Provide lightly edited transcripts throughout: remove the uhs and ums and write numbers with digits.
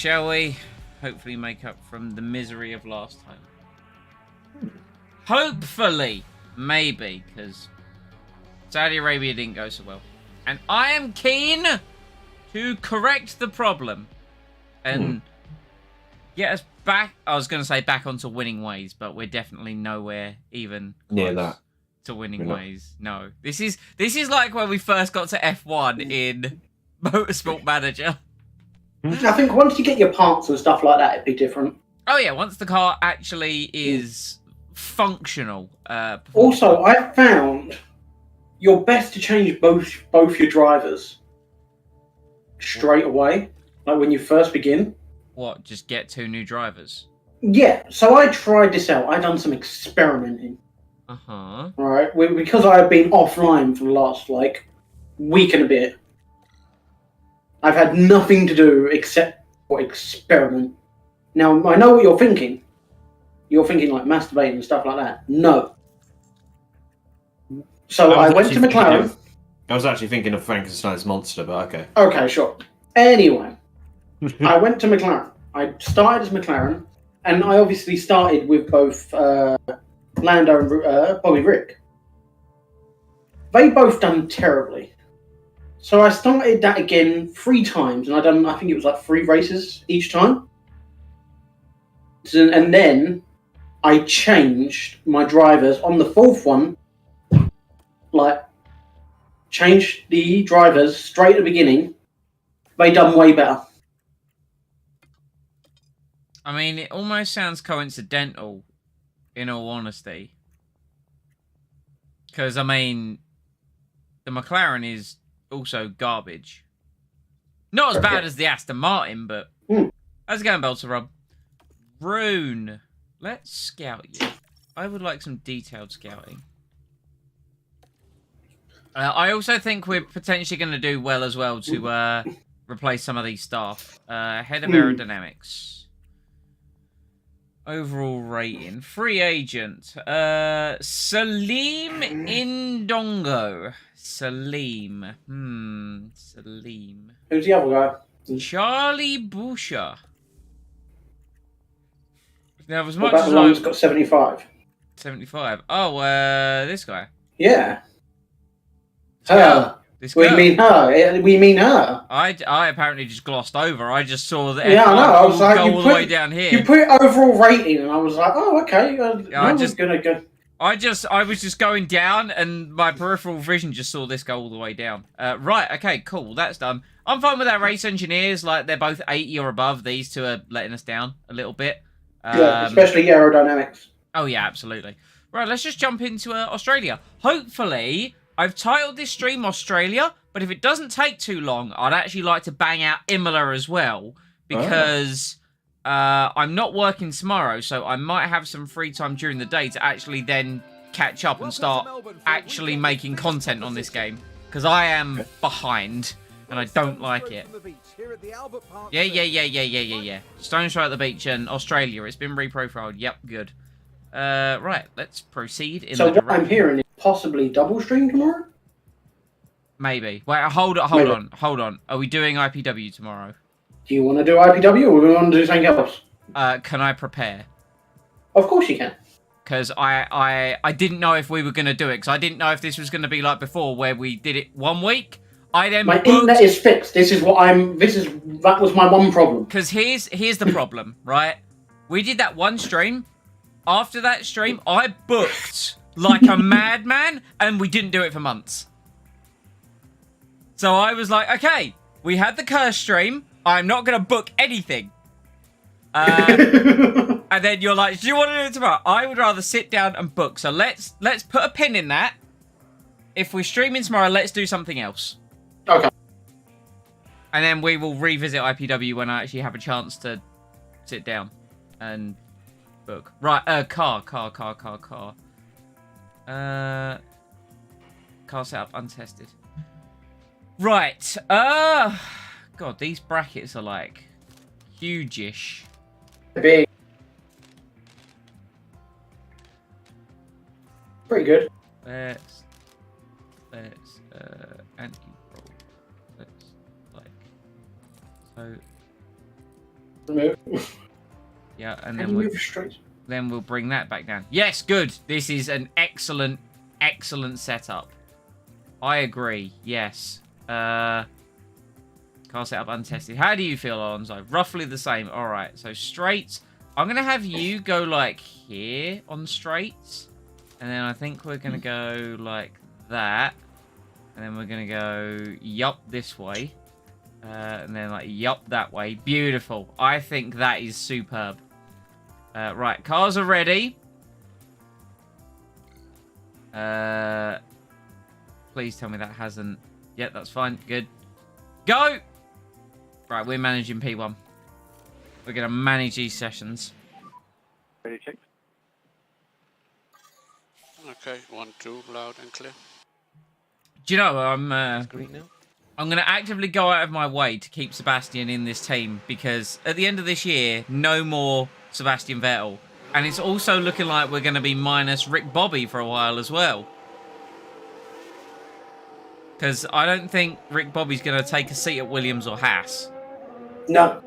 shall we? Hopefully make up from the misery of last time. Hopefully. Maybe, because Saudi Arabia didn't go so well. And I am keen to correct the problem and get us back. I was going to say back onto winning ways, but we're definitely nowhere even near that to winning ways. No, this is like when we first got to F1 in Motorsport Manager. I think once you get your parts and stuff like that, it'd be different. Oh yeah, once the car actually is functional. Also, I found you're best to change both your drivers straight away, like when you first begin. What? Just get 2 new drivers? Yeah. So I tried this out. I done some experimenting. Right, because I've been offline for the last week and a bit. I've had nothing to do except for experiment. Now I know what you're thinking. You're thinking like masturbating and stuff like that. No. So I went to McLaren. I was actually thinking of Frankenstein's monster, but okay. Okay, sure. Anyway, I went to McLaren. I started as McLaren, and I obviously started with both Lando and Bobby Rick. They both done terribly. So I started that again 3 times, and I think it was like 3 races each time. And then I changed my drivers on the 4th one. Changed the drivers straight at the beginning. They done way better. I mean, it almost sounds coincidental, in all honesty. Because, I mean, the McLaren is also garbage. Not as bad as the Aston Martin, but... How's it going, Belter Rob? Rune, let's scout you. I would like some detailed scouting. I also think we're potentially going to do well as well to replace some of these staff. Head of aerodynamics. Overall rating. Free agent. Salim Indongo. Salim. Salim. Who's the other guy? Charlie Boucher. Now, as What much about as the one that's got 75? 75. Oh, this guy. Yeah. Her. This girl. We mean her. We mean her. I apparently just glossed over. I just saw the yeah, I know. I was like, go all the way down here. You put overall rating, and I was like, oh, okay. I was gonna go. I was just going down, and my peripheral vision just saw this go all the way down. Right. Okay. Cool. That's done. I'm fine with our race engineers. Like they're both 80 or above. These 2 are letting us down a little bit. Yeah, especially aerodynamics. Oh yeah, absolutely. Right. Let's just jump into Australia. Hopefully. I've titled this stream Australia, but if it doesn't take too long, I'd actually like to bang out Imola as well, because I'm not working tomorrow, so I might have some free time during the day to actually then catch up and start actually making content on this game, because I am behind, and I don't like it. Yeah. Stones Throw at the beach and Australia. It's been reprofiled. Yep, good. Right, let's proceed in the direction. What I'm hearing is possibly double stream tomorrow? Maybe. Wait, hold on. Are we doing IPW tomorrow? Do you want to do IPW or do we want to do something else? Can I prepare? Of course you can. Because I didn't know if we were going to do it, because I didn't know if this was going to be like before, where we did it 1 week. My internet is fixed. That was my one problem. Because here's the problem, right? We did that one stream. After that stream, I booked like a madman, and we didn't do it for months. So I was like, okay, we had the curse stream. I'm not going to book anything. And then you're like, do you want to do it tomorrow? I would rather sit down and book. So let's put a pin in that. If we're streaming tomorrow, let's do something else. Okay. And then we will revisit IPW when I actually have a chance to sit down and book. Right, car. Car setup untested. Right, God, these brackets are like huge-ish. Big. Pretty good. Let's anti-roll. Let's like so Yeah, and Can then you move straight? then we'll bring that back down. Yes, good. This is an excellent setup. I agree. Yes. Car setup untested. How do you feel, Alonso? Roughly the same. All right. So straights. I'm gonna have you go like here on straights, and then I think we're gonna go like that, and then we're gonna go yup this way, and then like yup that way. Beautiful. I think that is superb. Right, cars are ready. Please tell me that hasn't... Yeah, that's fine. Good. Go! Right, we're managing P1. We're going to manage these sessions. Ready, check. Okay, 1, 2, loud and clear. Do you know, I'm Green now. going to actively go out of my way to keep Sebastian in this team, because at the end of this year, no more Sebastian Vettel. And it's also looking like we're going to be minus Rick Bobby for a while as well. Because I don't think Rick Bobby's going to take a seat at Williams or Haas. No.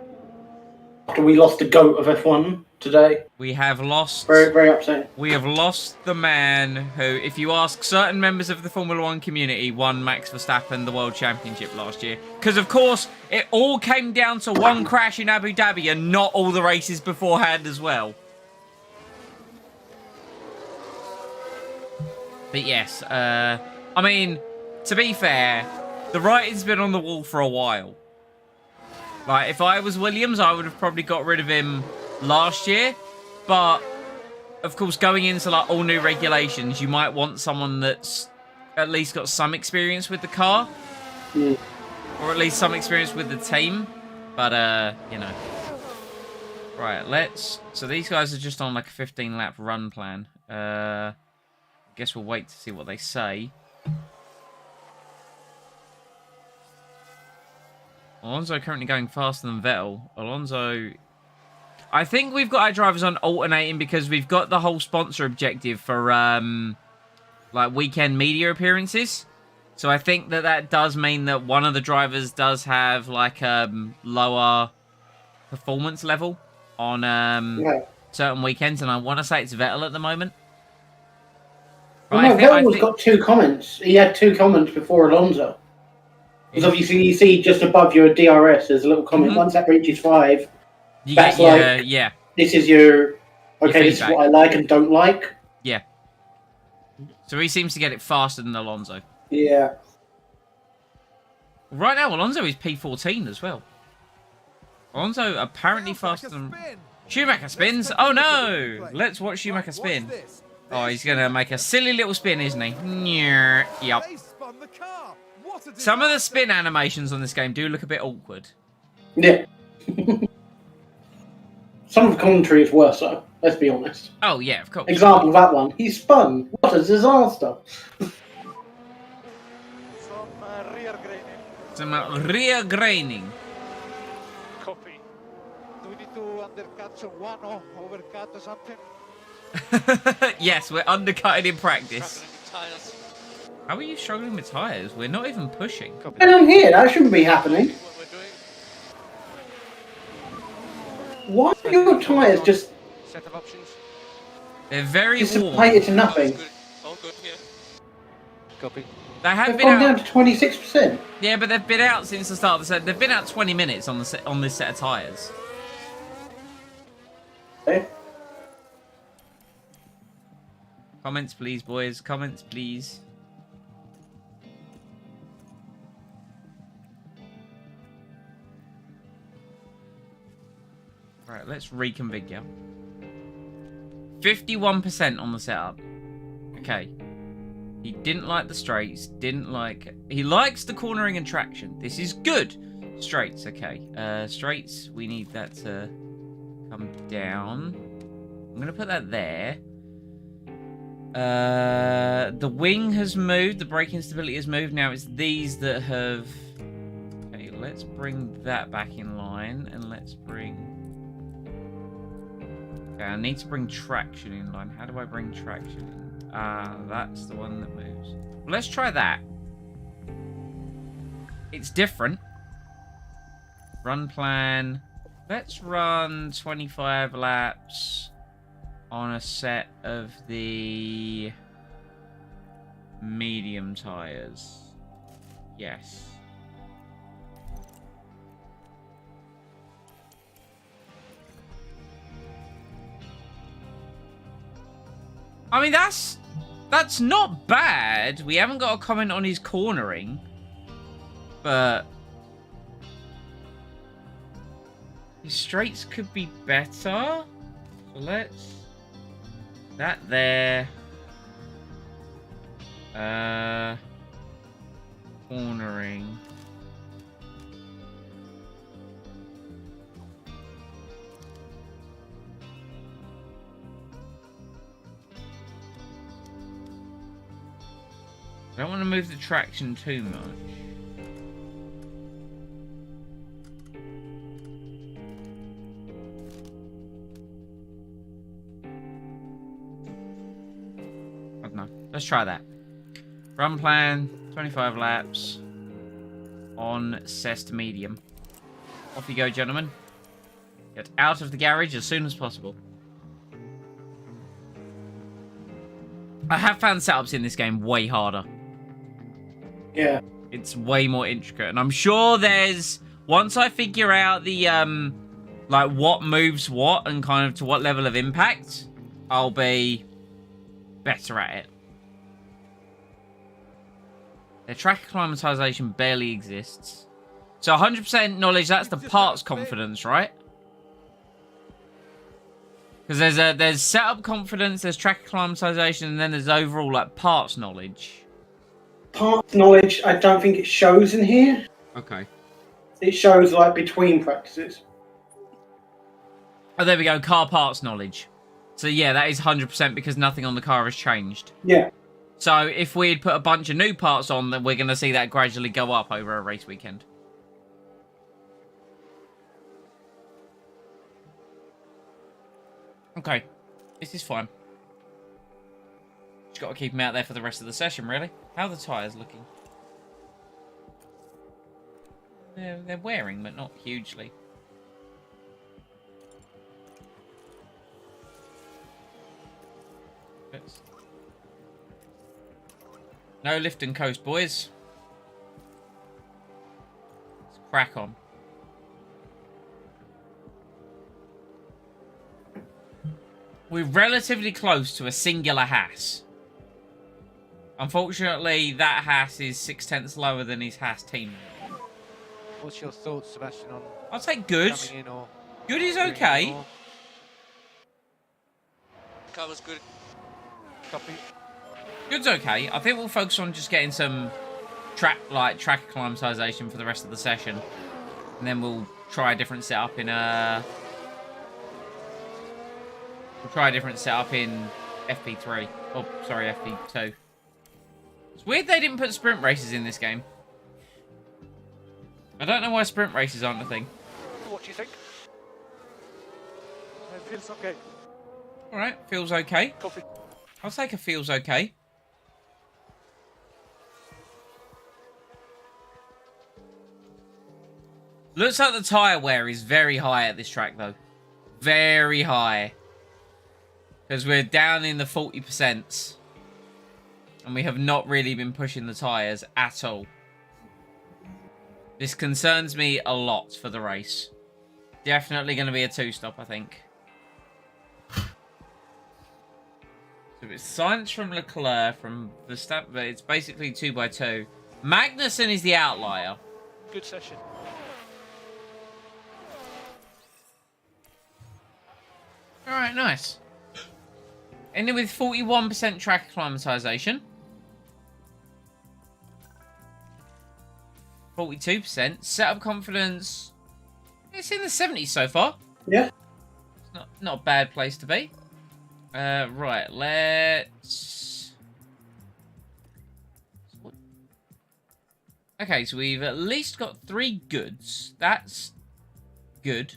After we lost the GOAT of F1 today. We have lost... Very, very upsetting. We have lost the man who, if you ask certain members of the Formula 1 community, won Max Verstappen the World Championship last year. Because, of course, it all came down to one crash in Abu Dhabi and not all the races beforehand as well. But yes, I mean, to be fair, the writing's been on the wall for a while. Like, if I was Williams, I would have probably got rid of him last year. But, of course, going into, like, all new regulations, you might want someone that's at least got some experience with the car. Mm. Or at least some experience with the team. But, you know. Right, let's... So these guys are just on, like, a 15-lap run plan. Guess we'll wait to see what they say. Alonso currently going faster than Vettel. Alonso... I think we've got our drivers on alternating because we've got the whole sponsor objective for, like, weekend media appearances. So I think that that does mean that one of the drivers does have, like, lower performance level on certain weekends. And I want to say it's Vettel at the moment. Well, no, Vettel's got 2 comments. He had 2 comments before Alonso. Because obviously you see just above your DRS, there's a little comment. Once that reaches 5, that's like, this is your, okay, this is what I like and don't like. Yeah. So he seems to get it faster than Alonso. Yeah. Right now, Alonso is P14 as well. Alonso apparently faster than... Schumacher spins? Oh no! Let's watch Schumacher spin. Oh, he's going to make a silly little spin, isn't he? Yep. Some of the spin animations on this game do look a bit awkward. Yeah. Some of the commentary is worse, though. Let's be honest. Oh, yeah, of course. Example of that one. He spun. What a disaster. Some rear graining. Copy. Do we need to undercut someone or overcut or something? Yes, we're undercutting in practice. Struggling with tires. How are you struggling with tyres? We're not even pushing. And I'm here. That shouldn't be happening. What we're doing. Why are your tyres just Set of options. They're very warm. dissipated to nothing? Good. All good here. Copy. They have They've been gone down out. to 26%. Yeah, but they've been out since the start of the set. They've been out 20 minutes on the on this set of tyres. Okay. Comments, please, boys. Comments, please. Right, let's reconfigure. 51% on the setup. Okay. He didn't like the straights. He likes the cornering and traction. This is good. Straights, okay. Straights, we need that to come down. I'm going to put that there. The wing has moved. The braking stability has moved. Now it's these that have... Okay, let's bring that back in line. And let's bring... Okay, I need to bring traction in line. How do I bring traction in? That's the one that moves. Well, let's try that. It's different. Run plan. Let's run 25 laps on a set of the medium tires. Yes. I mean, that's not bad. We haven't got a comment on his cornering, but his straights could be better. So let's that there. Cornering. I don't want to move the traction too much. I don't know. Let's try that. Run plan, 25 laps on Cest Medium. Off you go, gentlemen. Get out of the garage as soon as possible. I have found setups in this game way harder. Yeah. It's way more intricate, and I'm sure there's, once I figure out the like what moves what and kind of to what level of impact, I'll be better at it. Their track acclimatization barely exists. So 100% knowledge, that's the parts confidence, right? Because there's setup confidence, there's track acclimatization, and then there's overall like parts knowledge. Parts knowledge, I don't think it shows in here. Okay. It shows like between practices. Oh, there we go. Car parts knowledge. So yeah, that is 100% because nothing on the car has changed. Yeah. So if we'd put a bunch of new parts on, then we're going to see that gradually go up over a race weekend. Okay. This is fine. Just got to keep him out there for the rest of the session, really. How are the tyres looking? They're wearing, but not hugely. No lift and coast, boys. Let's crack on. We're relatively close to a singular Haas. Unfortunately, that Haas is 6/10 lower than his Haas team. What's your thoughts, Sebastian, on I'll take good. coming in or Good is doing okay. more? Car was good. Copy. Good's okay. I think we'll focus on just getting some track acclimatization for the rest of the session, and then we'll try a different setup in FP3. Oh, sorry, FP2. It's weird they didn't put sprint races in this game. I don't know why sprint races aren't a thing. What do you think? It feels okay. Alright, feels okay. Copy. I'll take a feels okay. Looks like the tyre wear is very high at this track, though. Very high. Because we're down in the 40%. And we have not really been pushing the tyres at all. This concerns me a lot for the race. Definitely going to be a two-stop, I think. So it's science from Leclerc, from Verstappen, but it's basically 2x2. Magnussen is the outlier. Good session. Alright, nice. Ending with 41% track acclimatization. 42%. Setup confidence. It's in the 70s so far. Yeah. It's not a bad place to be. Right, let's... Okay, so we've at least got 3 goods. That's good.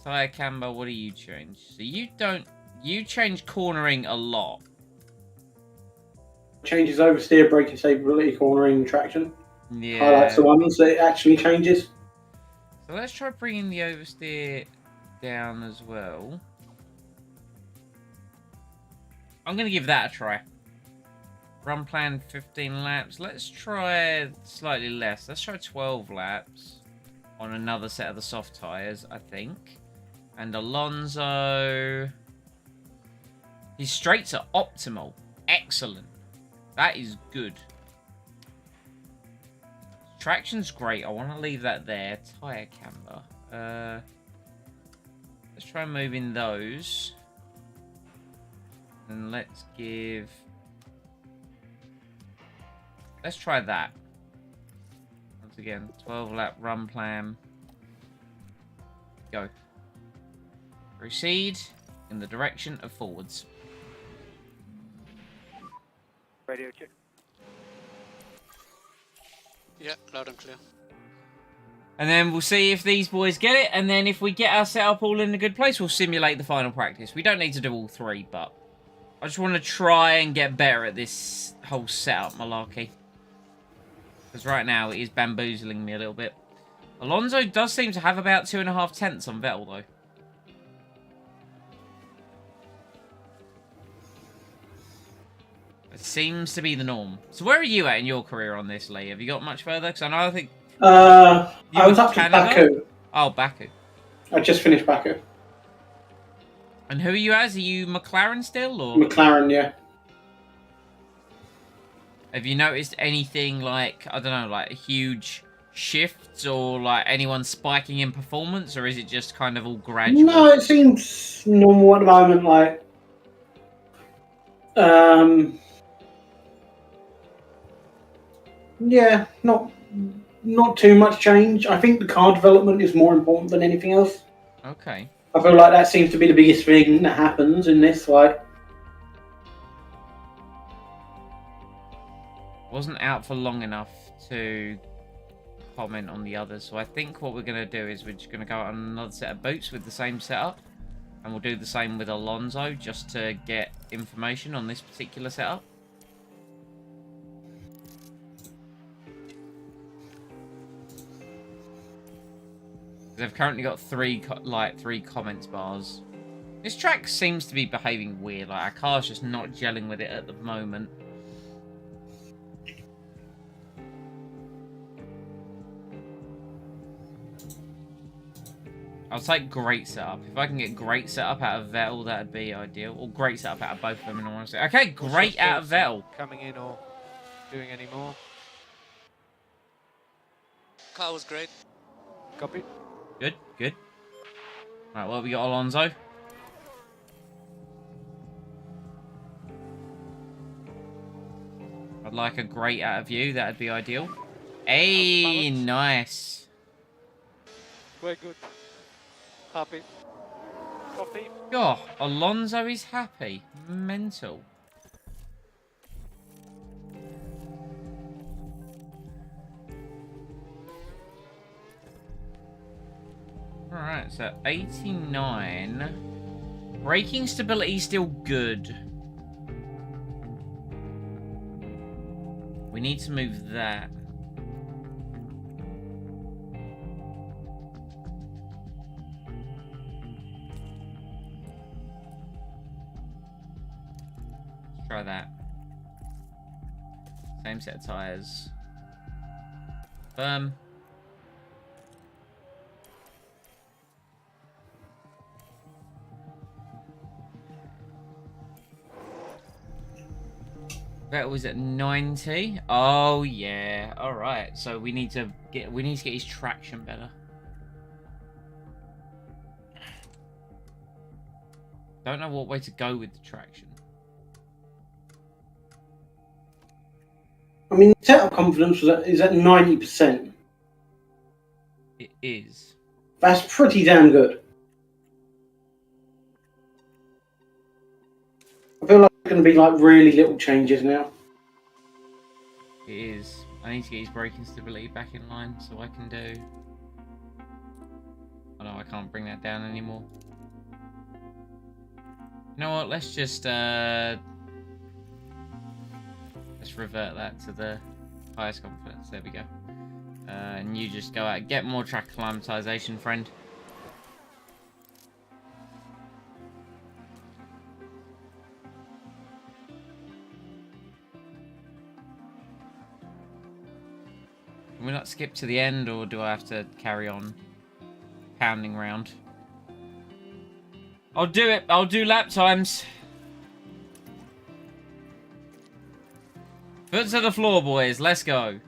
Tyre camber, what do you change? So you don't... You change cornering a lot. Changes oversteer, braking stability, cornering, traction. Yeah. Highlights the ones that it actually changes. So So let's try bringing the oversteer down as well. I'm going to give that a try. Run plan 15 laps. Let's try slightly less. Let's try 12 laps on another set of the soft tyres, I think. And Alonso... His straights are optimal. Excellent. That is good. Traction's great. I want to leave that there. Tyre camber. Let's try moving those. And let's give... Let's try that. Once again, 12 lap run plan. Go. Proceed in the direction of forwards. Radio check. Yeah, loud and clear. And then we'll see if these boys get it. And then if we get our setup all in a good place, we'll simulate the final practice. We don't need to do all three, but I just want to try and get better at this whole setup malarkey. Because right now it is bamboozling me a little bit. Alonso does seem to have about 2.5 tenths on Vettel, though. It seems to be the norm. So where are you at in your career on this, Lee? Have you got much further? Because I know I think... I was up to Baku. Oh, Baku. I just finished Baku. And who are you as? Are you McLaren still, or...? McLaren, yeah. Have you noticed anything like, I don't know, like huge shifts or like anyone spiking in performance, or is it just kind of all gradual? No, it seems normal at the moment, like... Yeah, not too much change. I think the car development is more important than anything else. Okay. I feel like that seems to be the biggest thing that happens in this, like... Wasn't out for long enough to comment on the others, so I think what we're going to do is we're just going to go on another set of boots with the same setup, and we'll do the same with Alonso just to get information on this particular setup. They've currently got three comments bars. This track seems to be behaving weird, like our car's just not gelling with it at the moment. I'll take great setup. If I can get great setup out of Vettel, that'd be ideal. Or great setup out of both of them, in all honesty. Okay, great out of Vettel. Coming in or doing any more? Car was great. Copy. Good, good. Right, what have we got, Alonso? I'd like a great out of you. That'd be ideal. Hey, nice. Very good. Happy. Copy. God, Alonso is happy. Mental. Alright, so 89. Braking stability is still good. We need to move that. Let's try that. Same set of tyres. Firm. That was at 90. Oh yeah. All right. So we need to get his traction better. Don't know what way to go with the traction. I mean, setup confidence is at 90%. It is. That's pretty damn good. I feel like it's going to be like really little changes now. It is. I need to get his braking stability back in line so I can do... Oh no, I can't bring that down anymore. You know what? Let's just let's revert that to the highest confidence. There we go. And you just go out. Get more track acclimatization, friend. Can we not skip to the end, or do I have to carry on pounding round? I'll do it. I'll do lap times. Foot to the floor, boys. Let's go.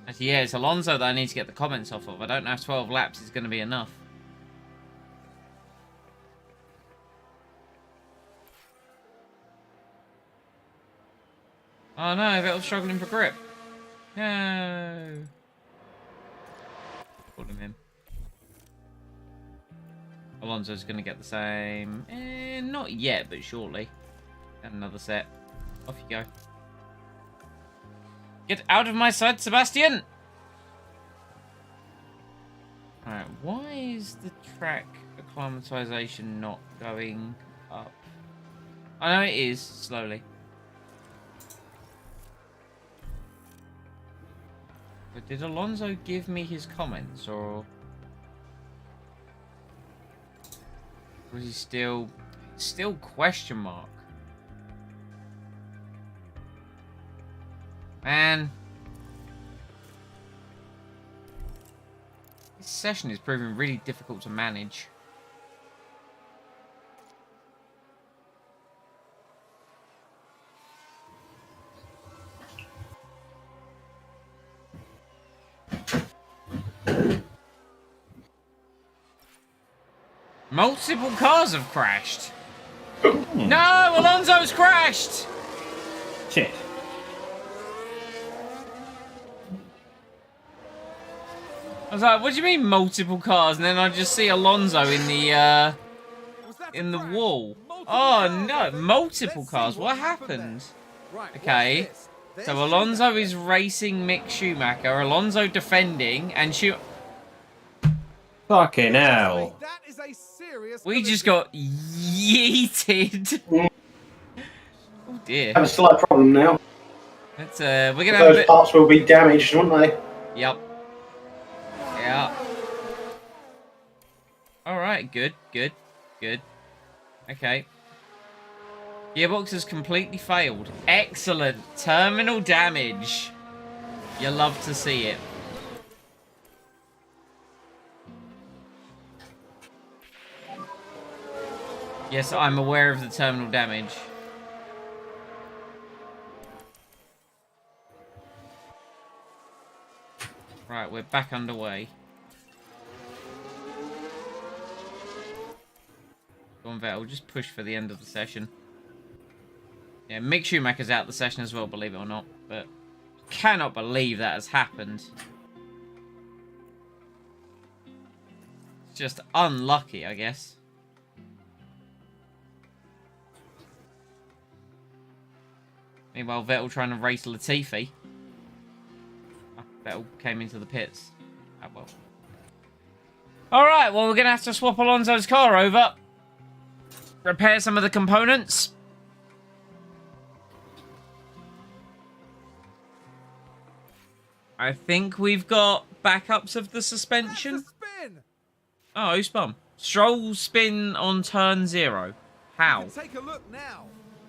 Actually, yeah, it's Alonso that I need to get the comments off of. I don't know if 12 laps is going to be enough. Oh no, Vettel's struggling for grip. No. Pulled him in. Alonso's going to get the same. Not yet, but shortly. And another set. Off you go. Get out of my sight, Sebastian! Alright, why is the track acclimatization not going up? I know it is, slowly. But did Alonso give me his comments, or was he still question mark? Man, this session is proving really difficult to manage. Multiple cars have crashed. No, Alonso's crashed. Shit. I was like, what do you mean multiple cars? And then I just see Alonso in the wall. Oh no, multiple cars. What happened? Okay, so Alonso is racing Mick Schumacher. Alonso defending and Fucking hell. we just got yeeted. Oh dear. I have a slight problem now. Let's we're gonna have a Those bit. parts will be damaged, won't they? Yep. Yeah. Alright, good. Okay. Gearbox has completely failed. Excellent. Terminal damage. You love to see it. Yes, I'm aware of the terminal damage. Right, we're back underway. Go on, Vettel, just push for the end of the session. Yeah, Mick Schumacher's out the session as well, believe it or not. But cannot believe that has happened. It's just unlucky, I guess. Meanwhile, Vettel trying to race Latifi. Vettel came into the pits. Oh well. Alright, well, we're going to have to swap Alonso's car over. Repair some of the components. I think we've got backups of the suspension. Oh, who spun? Stroll spin on turn 0. How? Take a look now.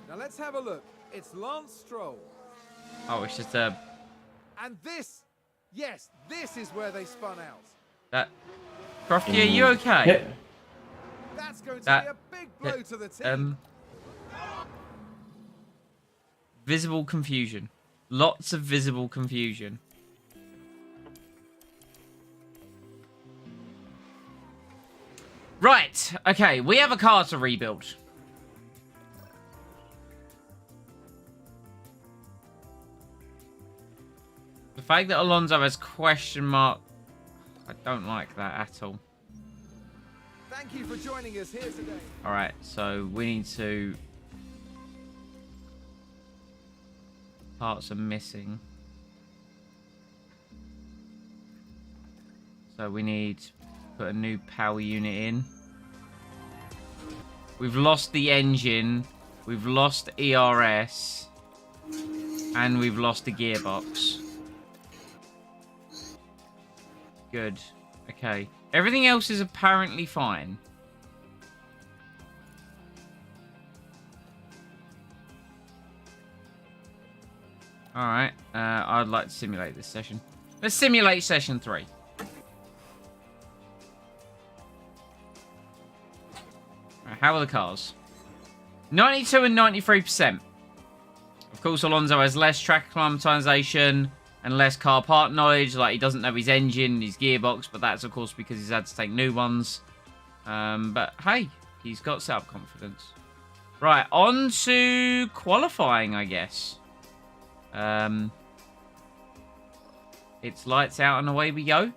Now let's have a look. It's Lance Stroll. Oh, it's just a... And this, yes, this is where they spun out. That... Crofty, are you okay? Yeah. That's going to That- be a big blow to the team. Visible confusion. Lots of visible confusion. Right, okay, we have a car to rebuild. The fact that Alonso has question mark, I don't like that at all. Thank you for joining us here today. Alright, so we need to... Parts are missing. So we need to put a new power unit in. We've lost the engine. We've lost ERS. And we've lost a gearbox. Good. Okay. Everything else is apparently fine. Alright. I'd like to simulate this session. Let's simulate session 3. Right, how are the cars? 92 and 93%. Of course, Alonso has less track acclimatization and less car part knowledge. Like, he doesn't know his engine, his gearbox, but that's, of course, because he's had to take new ones. But, hey, he's got setup confidence. Right, on to qualifying, I guess. It's lights out and away we go.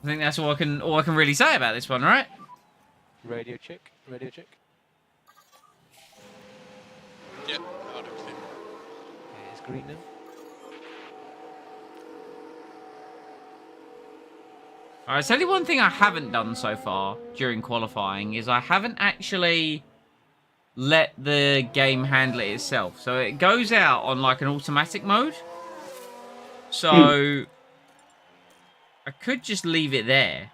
I think that's all I can really say about this one, right? Radio check. Radio check. Yeah, loud and clear. It's green now. Alright, tell you one thing I haven't done so far during qualifying is I haven't actually let the game handle it itself. So it goes out on like an automatic mode. So I could just leave it there.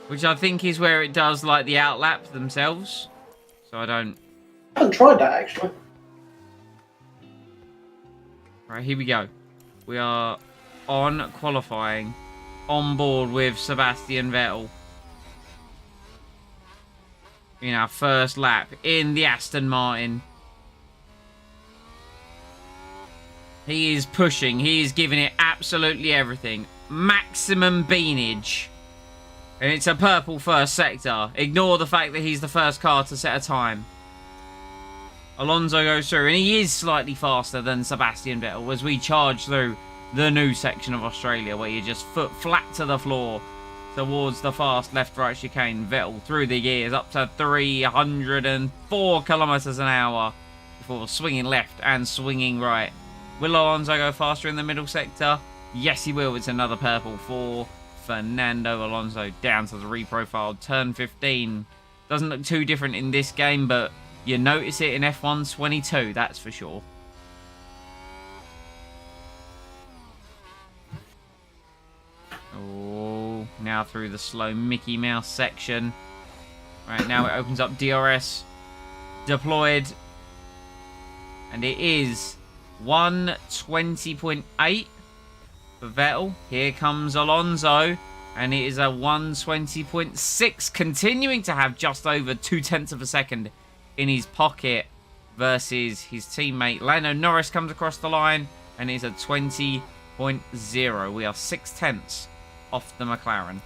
Which I think is where it does like the outlaps themselves. So I don't... I haven't tried that, actually. Right, here we go. We are on qualifying. On board with Sebastian Vettel. In our first lap in the Aston Martin. He is pushing. He is giving it absolutely everything. Maximum beanage. And it's a purple first sector. Ignore the fact that he's the first car to set a time. Alonso goes through, and he is slightly faster than Sebastian Vettel as we charge through the new section of Australia where you just foot flat to the floor towards the fast left-right chicane. Vettel through the gears up to 304 kilometers an hour before swinging left and swinging right. Will Alonso go faster in the middle sector? Yes, he will. It's another purple for Fernando Alonso down to the reprofiled turn 15. Doesn't look too different in this game, but you notice it in F1 22, that's for sure. Oh, now through the slow Mickey Mouse section. Right, now it opens up DRS. Deployed. And it is 120.8 for Vettel. Here comes Alonso. And it is a 120.6. Continuing to have just over 0.2 of a second in his pocket versus his teammate. Lando Norris comes across the line. And it's a 20.0. We are 0.6 off the McLaren.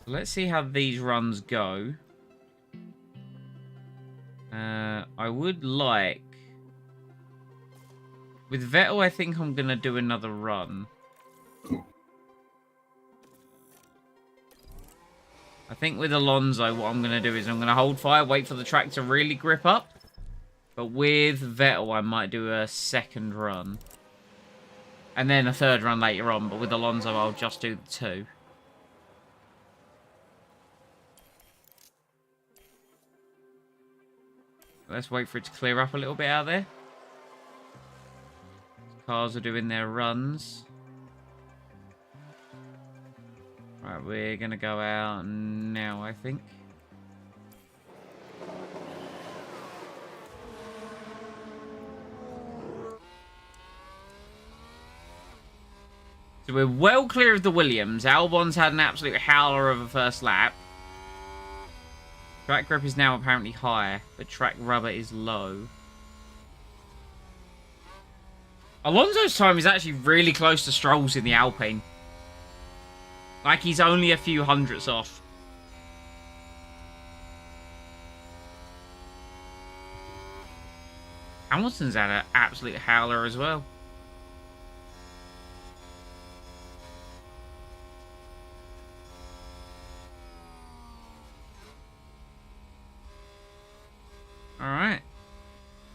Let's see how these runs go. I would like... With Vettel, I think I'm going to do another run. I think with Alonso, what I'm going to do is I'm going to hold fire, wait for the track to really grip up. But with Vettel, I might do a second run. And then a third run later on. But with Alonso, I'll just do the 2. Let's wait for it to clear up a little bit out there. Cars are doing their runs. Right, we're going to go out now, I think. So we're well clear of the Williams. Albon's had an absolute howler of a first lap. Track grip is now apparently high, but track rubber is low. Alonso's time is actually really close to Stroll's in the Alpine. Like, he's only a few hundredths off. Hamilton's had an absolute howler as well. Alright.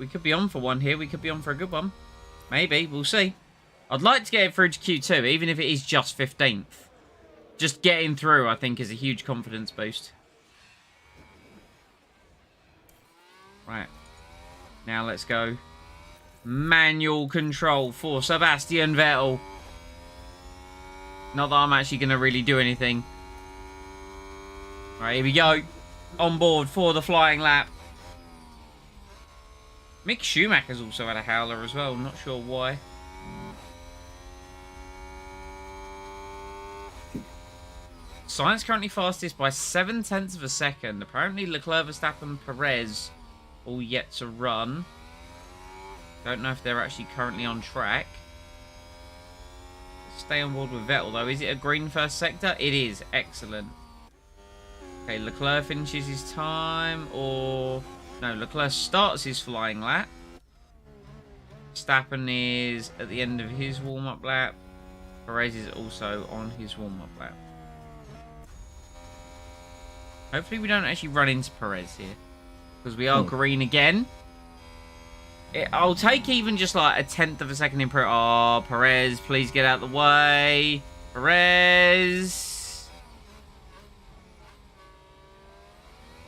We could be on for one here. We could be on for a good one. Maybe. We'll see. I'd like to get it through to Q2, even if it is just 15th. Just getting through, I think, is a huge confidence boost. Right. Now let's go. Manual control for Sebastian Vettel. Not that I'm actually going to really do anything. Right, here we go. On board for the flying lap. Mick Schumacher's also had a howler as well. Not sure why. Sainz currently fastest by 0.7 of a second. Apparently Leclerc, Verstappen, Perez all yet to run. Don't know if they're actually currently on track. Stay on board with Vettel though. Is it a green first sector? It is. Excellent. Okay, Leclerc finishes his time, or... No, Leclerc starts his flying lap. Verstappen is at the end of his warm-up lap. Perez is also on his warm-up lap. Hopefully we don't actually run into Perez here. Because we are green again. I'll take even just like 1/10 of a second improvement. Oh, Perez, please get out of the way. Perez.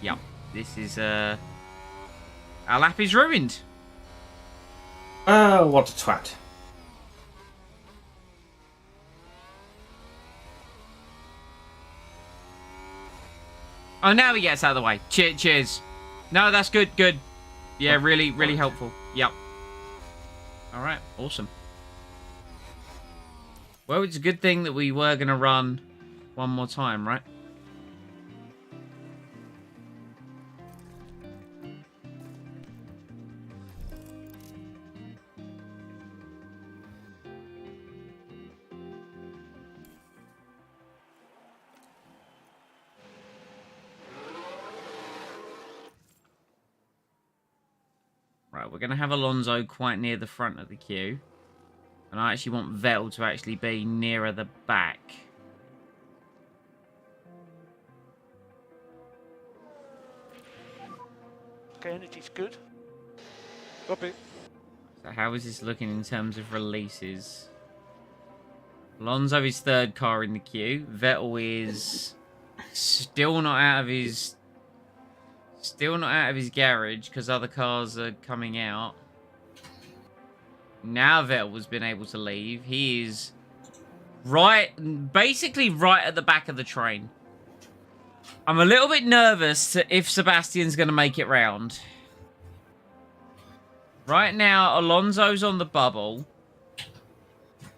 Yep, this is... Our lap is ruined. Oh, what a twat. Oh, now he gets out of the way. Cheers. No, that's good. Yeah, really helpful. Yep. All right, awesome. Well, it's a good thing that we were going to run one more time, right? Right, we're going to have Alonso quite near the front of the queue. And I actually want Vettel to actually be nearer the back. Okay, energy's good. Copy. So how is this looking in terms of releases? Alonso is third car in the queue. Vettel is still not out of his garage because other cars are coming out. Now Vettel has been able to leave. He is basically right at the back of the train. I'm a little bit nervous if Sebastian's going to make it round. Right now, Alonso's on the bubble.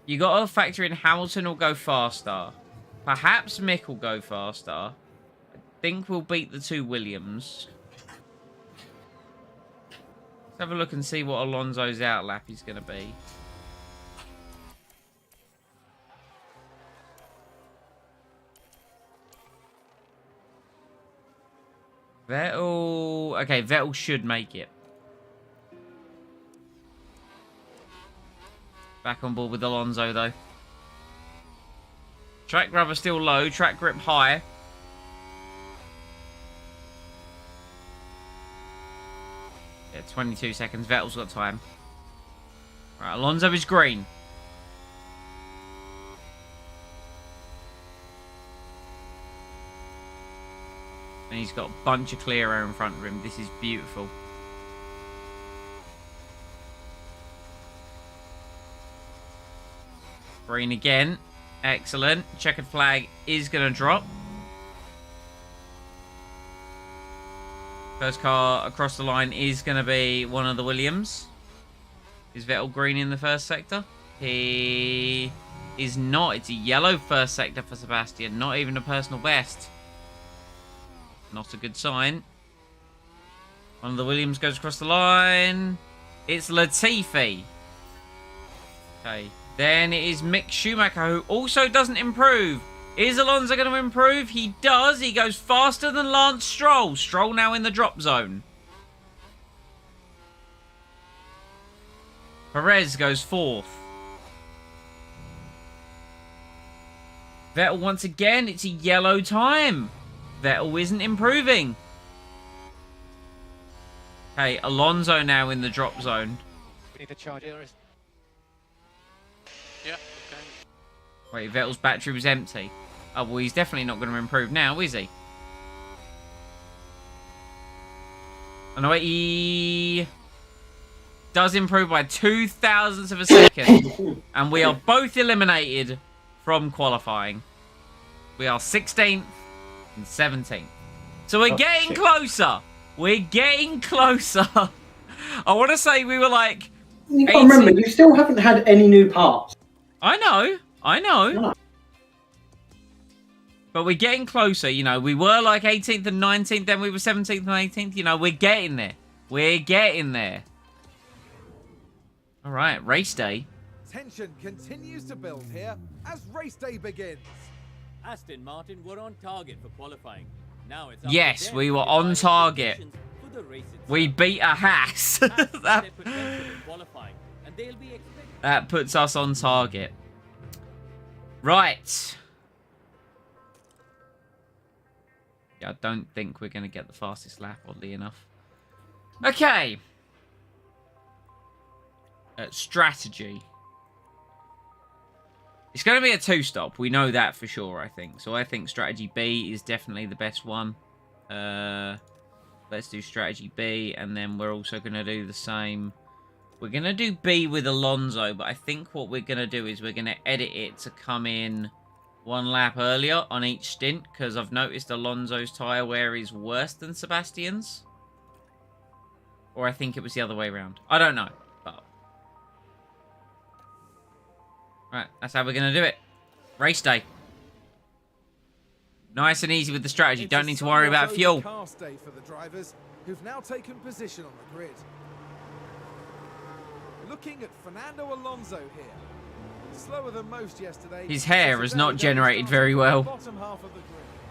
You got to factor in Hamilton will go faster. Perhaps Mick will go faster. I think we'll beat the two Williams. Let's have a look and see what Alonso's outlap is going to be. Vettel... Okay, Vettel should make it. Back on board with Alonso, though. Track rubber still low, track grip high. Yeah, 22 seconds. Vettel's got time. Right, Alonso is green. And he's got a bunch of clear air in front of him. This is beautiful. Green again. Excellent. Checkered flag is going to drop. First car across the line is going to be one of the Williams. Is Vettel green in the first sector? He is not. It's a yellow first sector for Sebastian. Not even a personal best. Not a good sign. One of the Williams goes across the line. It's Latifi. Okay. Then it is Mick Schumacher, who also doesn't improve. Is Alonso going to improve? He does. He goes faster than Lance Stroll. Stroll now in the drop zone. Perez goes fourth. Vettel once again. It's a yellow time. Vettel isn't improving. Okay, Alonso now in the drop zone. We need to charge DRS. Yeah, okay. Wait, Vettel's battery was empty. Oh, well, he's definitely not going to improve now, is he? Oh, no, he does improve by 0.02 of a second. And we are both eliminated from qualifying. We are 16th and 17th. So we're getting closer. We're getting closer. I want to say we were like... You got to remember, you still haven't had any new parts. I know. No. But we're getting closer, you know. We were like 18th and 19th, then we were 17th and 18th. You know, we're getting there. We're getting there. All right, race day. Tension continues to build here as race day begins. Aston Martin were on target for qualifying. Now it's Yes, we were on target. We beat a Haas. That puts us on target. Right. Yeah, I don't think we're going to get the fastest lap, oddly enough. Okay. Strategy. It's going to be a two-stop. We know that for sure, I think. So I think strategy B is definitely the best one. Let's do strategy B, and then we're also going to do the same. We're going to do B with Alonso, but I think what we're going to do is we're going to edit it to come in one lap earlier on each stint, because I've noticed Alonso's tyre wear is worse than Sebastian's. Or I think it was the other way around. I don't know. But... Right, that's how we're going to do it. Race day. Nice and easy with the strategy. Don't need to worry about fuel. Overcast day for the drivers who've now taken position on the grid. Looking at Fernando Alonso here. Slower than most yesterday. His hair has not generated very well.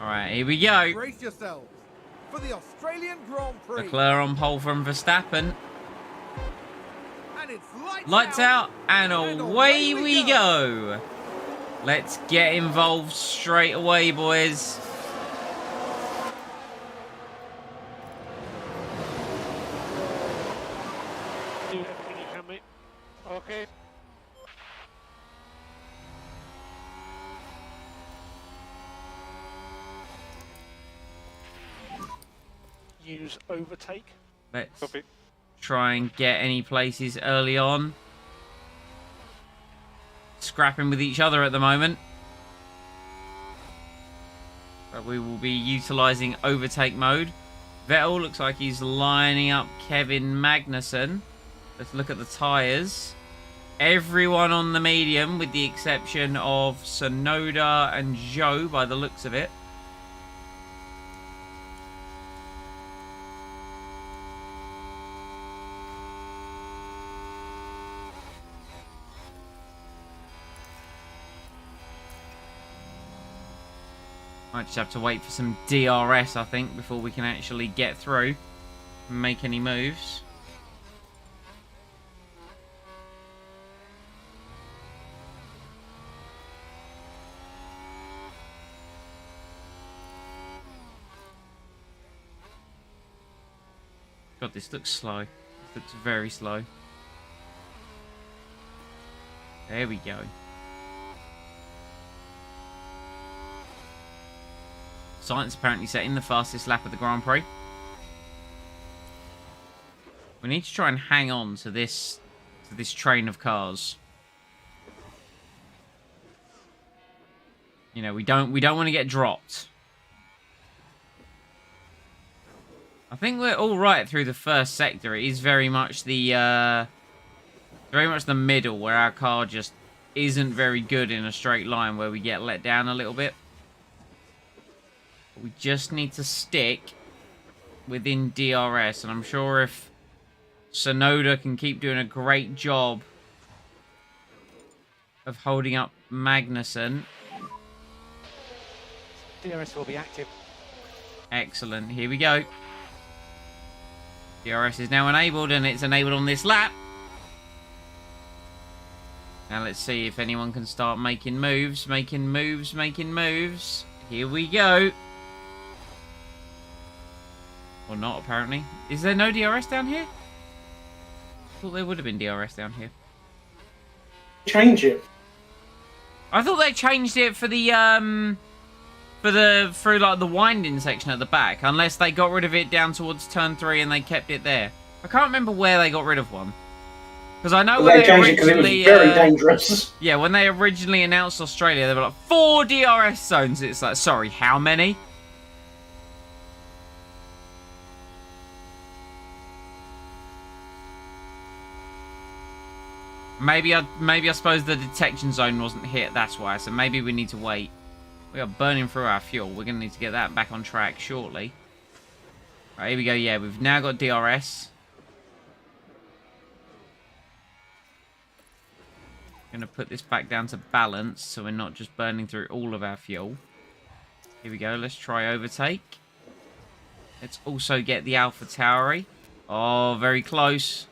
Alright, here we go. Brace yourselves for the Australian Grand Prix. Leclerc on pole from Verstappen. And it's Lights out, and away we go. Let's get involved straight away, boys. Do everything you can, mate. Okay. Use overtake. Let's Copy. try and get any places early on. Scrapping with each other at the moment. But we will be utilising overtake mode. Vettel looks like he's lining up Kevin Magnussen. Let's look at the tyres. Everyone on the medium with the exception of Tsunoda and Zhou by the looks of it. Might just have to wait for some DRS, I think, before we can actually get through and make any moves. God, this looks slow. This looks very slow. There we go. Science apparently setting the fastest lap of the Grand Prix. We need to try and hang on to this train of cars. You know, we don't want to get dropped. I think we're all right through the first sector. It is very much the middle where our car just isn't very good in a straight line, where we get let down a little bit. We just need to stick within DRS, and I'm sure if Tsunoda can keep doing a great job of holding up Magnussen. DRS will be active. Excellent. Here we go. DRS is now enabled, and it's enabled on this lap. Now let's see if anyone can start making moves. Making moves. Here we go. Or not, apparently. Is there no DRS down here? I thought there would have been DRS down here. Change it. I thought they changed it for the through like the winding section at the back, unless they got rid of it down towards turn 3 and they kept it there. I can't remember where they got rid of one. Because I know when They changed it because it was very dangerous. Yeah, when they originally announced Australia, they were like 4 DRS zones. It's like, sorry, how many? Maybe I suppose the detection zone wasn't hit, that's why. So maybe we need to wait. We are burning through our fuel. We're going to need to get that back on track shortly. Right, here we go. Yeah, we've now got DRS. Going to put this back down to balance so we're not just burning through all of our fuel. Here we go. Let's try overtake. Let's also get the Alpha Tauri. Oh, very close.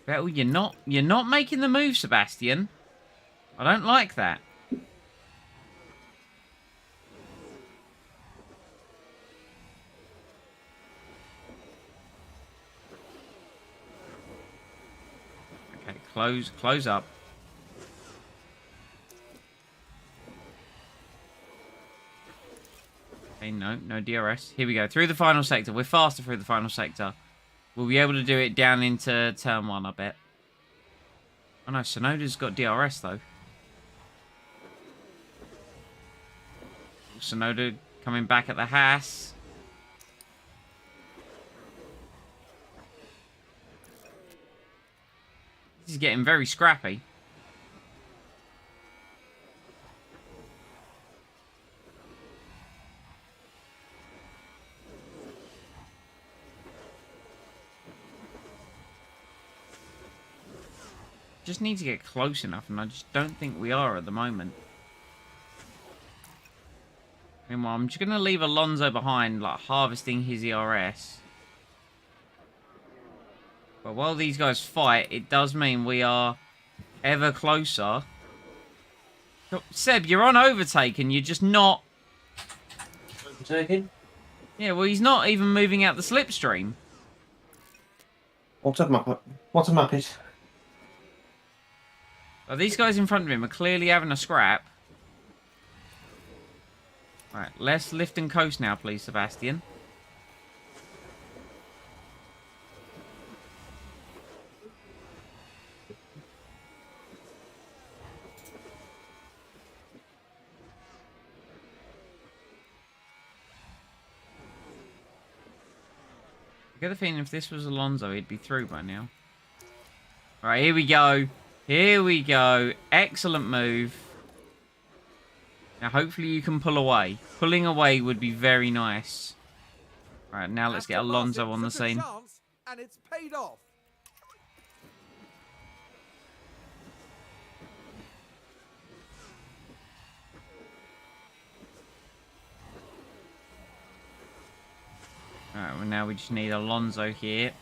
Well, you're not making the move, Sebastian. I don't like that. Okay, close up. Okay, no DRS. Here we go. Through the final sector. We're faster through the final sector. We'll be able to do it down into turn 1, I bet. Oh no, Sonoda's got DRS though. Sonoda coming back at the Haas. This is getting very scrappy. Just need to get close enough, and I just don't think we are at the moment. Meanwhile, I'm just going to leave Alonso behind, like, harvesting his ERS. But while these guys fight, it does mean we are ever closer. Seb, you're on overtake, and you're just not... Overtaking? Yeah, well, he's not even moving out the slipstream. What's a map is? Oh, these guys in front of him are clearly having a scrap. Right, let's lift and coast now, please, Sebastian. I get the feeling if this was Alonso, he'd be through by now. Right, here we go. Here we go. Excellent move. Now, hopefully you can pull away. Pulling away would be very nice. All right, now let's get Alonso on the scene. And it's paid off. All right, well, now we just need Alonso here.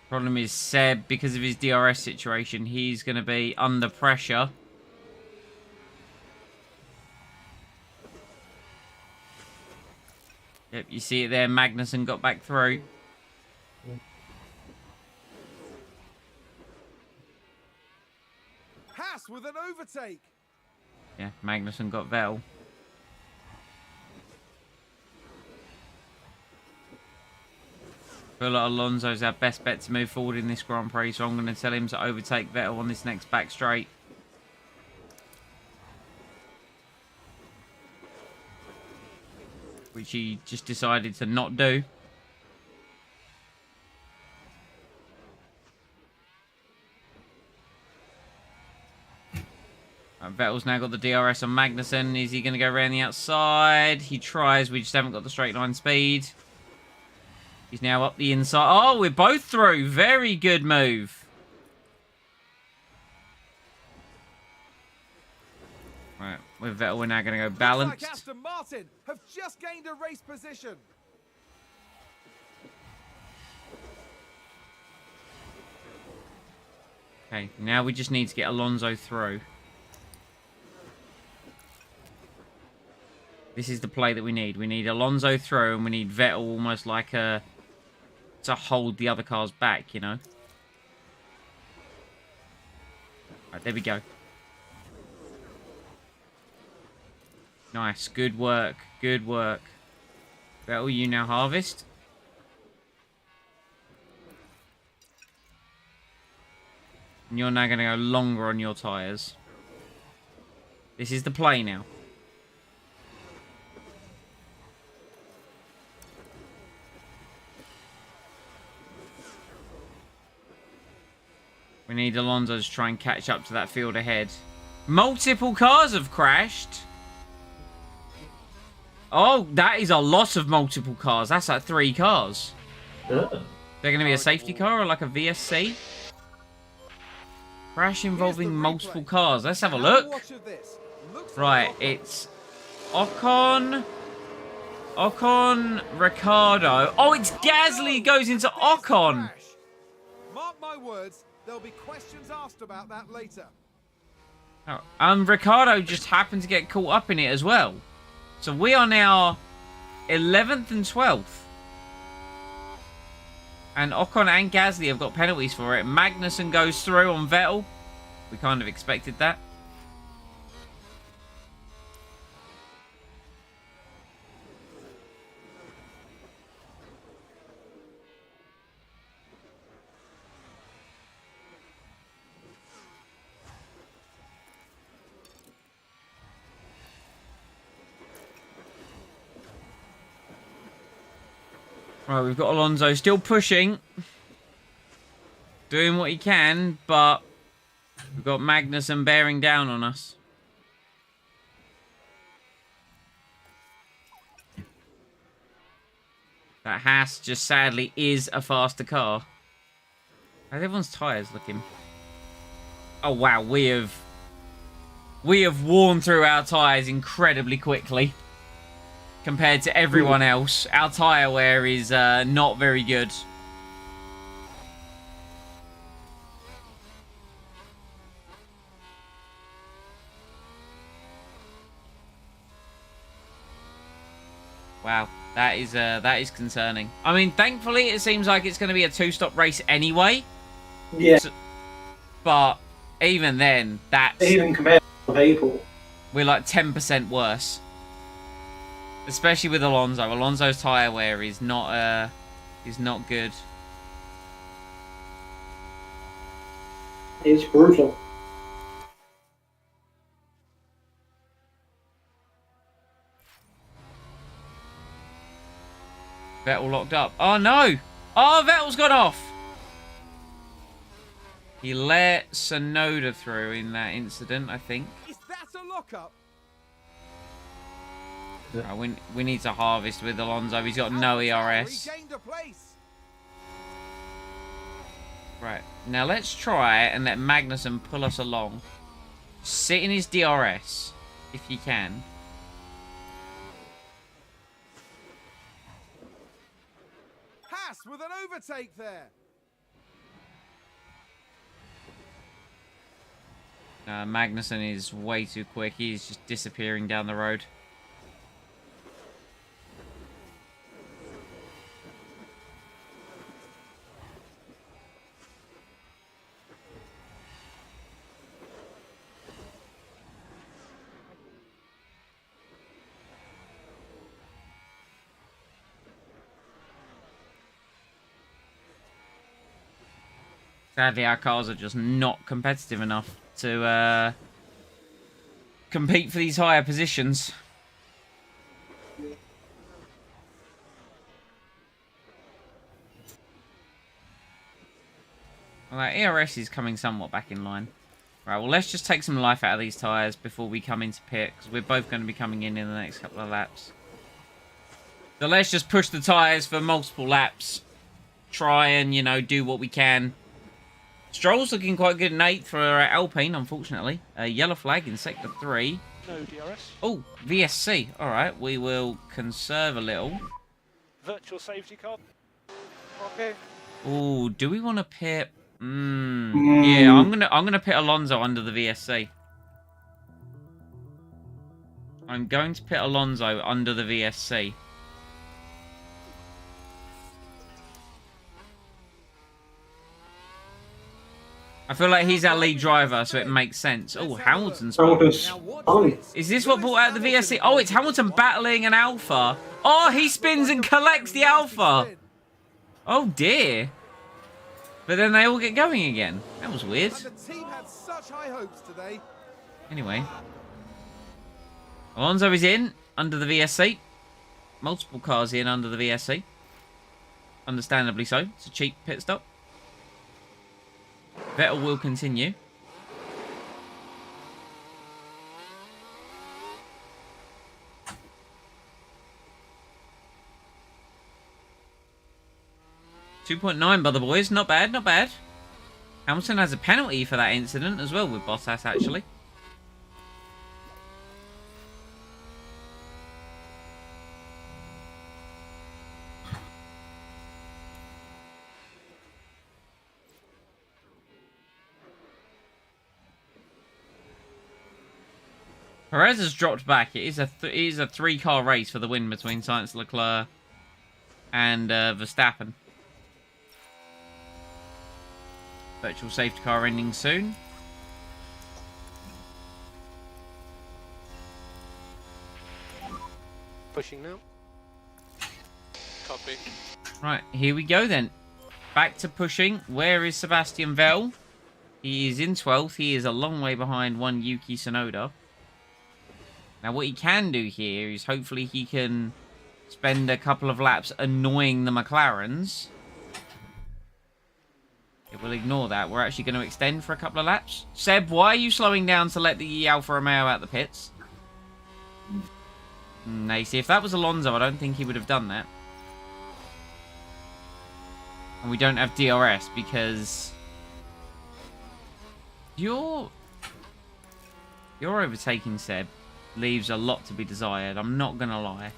Problem is Seb, because of his DRS situation, he's going to be under pressure. Yep, you see it there. Magnussen got back through. Haas with an overtake. Yeah, Magnussen got Vettel. I feel like Alonso's our best bet to move forward in this Grand Prix, so I'm going to tell him to overtake Vettel on this next back straight. Which he just decided to not do. Vettel's now got the DRS on Magnussen. Is he going to go around the outside? He tries. We just haven't got the straight line speed. He's now up the inside. Oh, we're both through. Very good move. Right, with Vettel, we're now going to go balanced. Looks like Aston Martin have just gained a race position. Okay, now we just need to get Alonso through. This is the play that we need. We need Alonso through, and we need Vettel almost like to hold the other cars back, you know? Right, there we go. Nice. Good work. Good work. Vettel, you now harvest. And you're now going to go longer on your tyres. This is the play now. We need Alonso to try and catch up to that field ahead. Multiple cars have crashed. Oh, that is a lot of multiple cars. That's like 3 cars. They're going to be a safety car or like a VSC? Crash involving multiple cars. Let's have a look. Right, it's Ocon, Ricciardo. Oh, it's Gasly goes into Ocon. Mark my words, there'll be questions asked about that later. Oh, Ricciardo just happened to get caught up in it as well. So we are now 11th and 12th. And Ocon and Gasly have got penalties for it. Magnussen goes through on Vettel. We kind of expected that. Right, we've got Alonso still pushing. Doing what he can, but we've got Magnussen bearing down on us. That Haas just sadly is a faster car. How's everyone's tyres looking? Oh wow, we have worn through our tyres incredibly quickly. Compared to everyone else, our tyre wear is not very good. Wow, that is concerning. I mean, thankfully, it seems like it's going to be a 2-stop race anyway. Yeah. So, but even then, that's even compared to people, we're like 10% worse. Especially with Alonso. Alonso's tyre wear is not good. It's brutal. Vettel locked up. Oh no! Oh, Vettel's gone off! He let Sonoda through in that incident, I think. Is that a lockup? We need to harvest with Alonso. He's got no ERS. Regained a place. Right. Now let's try and let Magnussen pull us along. Sit in his DRS, if you can. Haas with an overtake there. Magnussen is way too quick. He's just disappearing down the road. Sadly, our cars are just not competitive enough to compete for these higher positions. Well, our ERS is coming somewhat back in line. Right, well, let's just take some life out of these tyres before we come into pit, because we're both going to be coming in the next couple of laps. So let's just push the tyres for multiple laps. Try and, you know, do what we can. Stroll's looking quite good in 8th for Alpine, unfortunately. A yellow flag in sector 3. No DRS. Oh, VSC. All right, we will conserve a little. Virtual safety car. Okay. Oh, do we want to pit Yeah, I'm gonna put Alonso under the VSC. I'm going to put Alonso under the VSC. I feel like he's our lead driver, so it makes sense. Oh, Hamilton's Is this what brought out the VSC? Oh, it's Hamilton battling an Alpha. Oh, he spins and collects the Alpha. Oh, dear. But then they all get going again. That was weird. And the team had such high hopes today. Anyway. Alonso is in under the VSC. Multiple cars in under the VSC. Understandably so. It's a cheap pit stop. Vettel will continue. .9 by the boys. Not bad, not bad. Hamilton has a penalty for that incident as well with Bottas, actually. Perez has dropped back. It is a 3-car race for the win between Sainz, Leclerc and Verstappen. Virtual safety car ending soon. Pushing now. Copy. Right, here we go then. Back to pushing. Where is Sebastian Vettel? He is in 12th. He is a long way behind one Yuki Tsunoda. Now, what he can do here is hopefully he can spend a couple of laps annoying the McLarens. It will ignore that. We're actually going to extend for a couple of laps. Seb, why are you slowing down to let the Alfa Romeo out the pits? No, see, if that was Alonso, I don't think he would have done that. And we don't have DRS because your overtaking, Seb, leaves a lot to be desired. I'm not going to lie.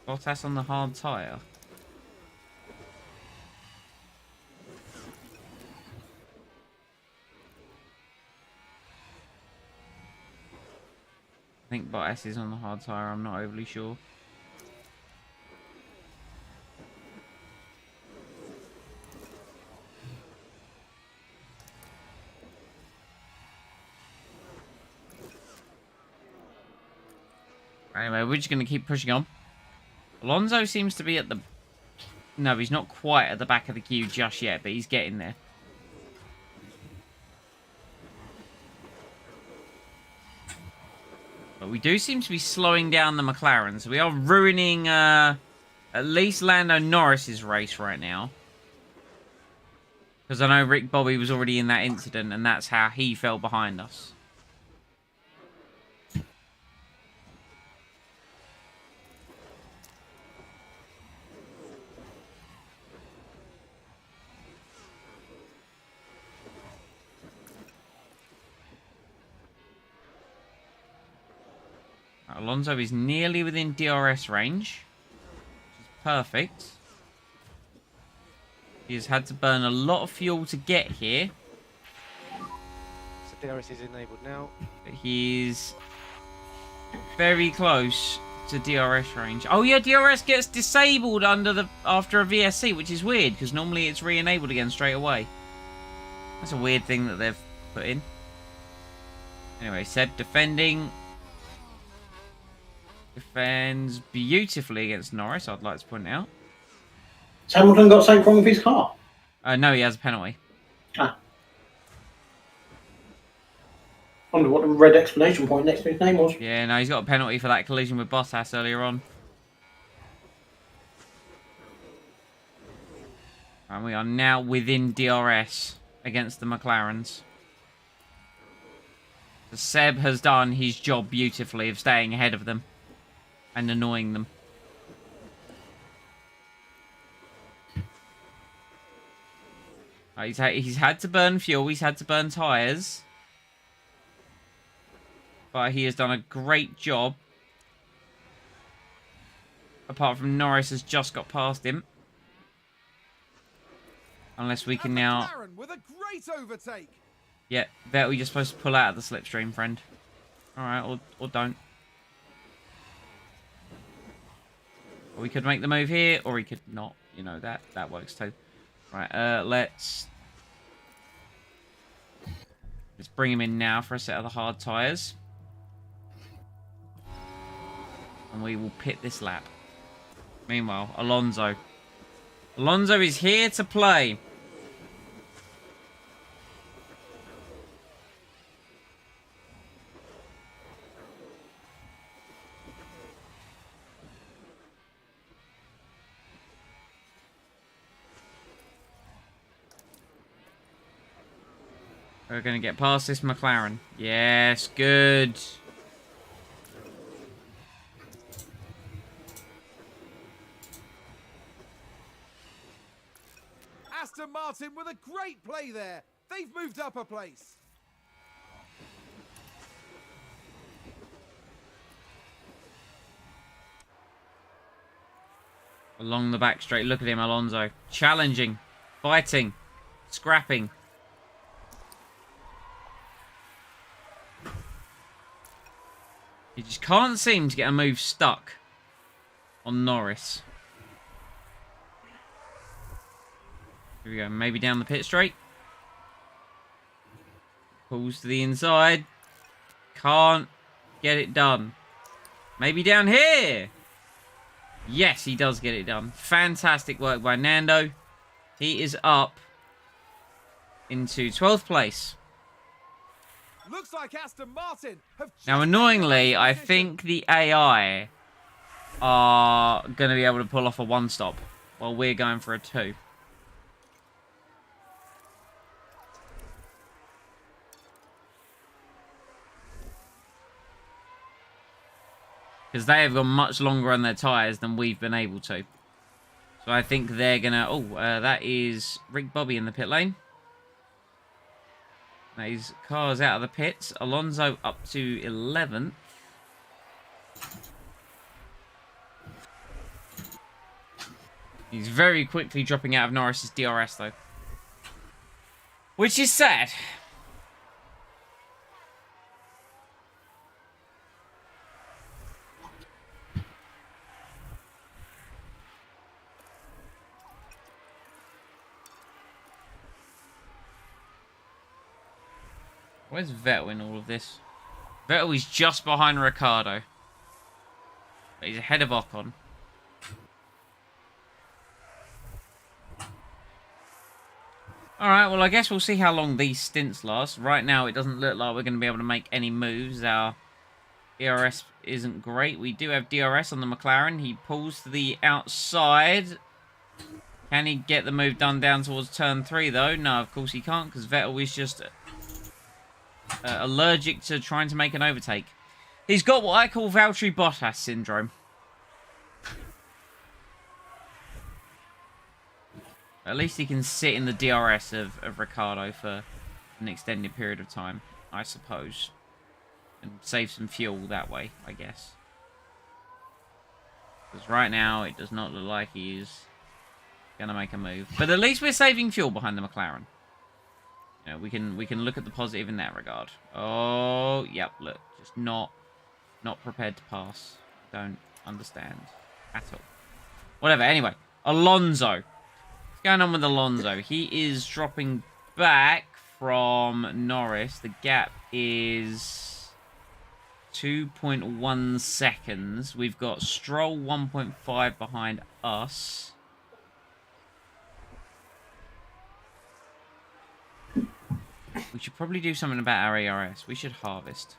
Bottas on the hard tyre. I think Bottas is on the hard tyre, I'm not overly sure. Anyway, we're just going to keep pushing on. Alonso seems to be at the... No, he's not quite at the back of the queue just yet, but he's getting there. But we do seem to be slowing down the McLaren, so we are ruining at least Lando Norris's race right now. Because I know Rick Bobby was already in that incident, and that's how he fell behind us. Alonso is nearly within DRS range, which is perfect. He has had to burn a lot of fuel to get here. So DRS is enabled now. But he's very close to DRS range. Oh yeah, DRS gets disabled after a VSC, which is weird because normally it's re-enabled again straight away. That's a weird thing that they've put in. Anyway, Seb defending. Defends beautifully against Norris, I'd like to point out. Has Hamilton got something wrong with his car? No, he has a penalty. Ah. Wonder what the red exclamation point next to his name was. Yeah, no, he's got a penalty for that collision with Bottas earlier on. And we are now within DRS against the McLarens. So Seb has done his job beautifully of staying ahead of them and annoying them. He's had to burn fuel. He's had to burn tyres. But he has done a great job. Apart from Norris has just got past him. Unless we can now... McLaren with a great overtake. Yeah, Vettel, you're supposed to pull out of the slipstream, friend. Alright, or don't. Or we could make the move here, or we could not. You know, that works too. Right, let's bring him in now for a set of the hard tyres. And we will pit this lap. Meanwhile, Alonso. Alonso is here to play. We're going to get past this McLaren. Yes, good. Aston Martin with a great play there. They've moved up a place. Along the back straight. Look at him, Alonso. Challenging. Fighting. Scrapping. He just can't seem to get a move stuck on Norris. Here we go. Maybe down the pit straight. Pulls to the inside. Can't get it done. Maybe down here. Yes, he does get it done. Fantastic work by Nando. He is up into 12th place. Looks like Aston Martin have Now, annoyingly, I think the AI are going to be able to pull off a one-stop while we're going for a two. Because they have gone much longer on their tyres than we've been able to. So I think they're going to... Oh, that is Rick Bobby in the pit lane. Now his car's out of the pits. Alonso up to 11th. He's very quickly dropping out of Norris's DRS, though. Which is sad. Where's Vettel in all of this? Vettel is just behind Ricciardo. But he's ahead of Ocon. Alright, well I guess we'll see how long these stints last. Right now it doesn't look like we're going to be able to make any moves. Our DRS isn't great. We do have DRS on the McLaren. He pulls to the outside. Can he get the move done down towards turn 3 though? No, of course he can't because Vettel is just... allergic to trying to make an overtake. He's got what I call Valtteri Bottas syndrome. At least he can sit in the DRS of Ricciardo for an extended period of time, I suppose. And save some fuel that way, I guess. Because right now, it does not look like he is going to make a move. But at least we're saving fuel behind the McLaren. You know, we can look at the positive in that regard. Oh, yep, look. Just not prepared to pass. Don't understand at all. Whatever, anyway. Alonso. What's going on with Alonso? He is dropping back from Norris. The gap is 2.1 seconds. We've got Stroll 1.5 behind us. We should probably do something about our ERS. We should harvest.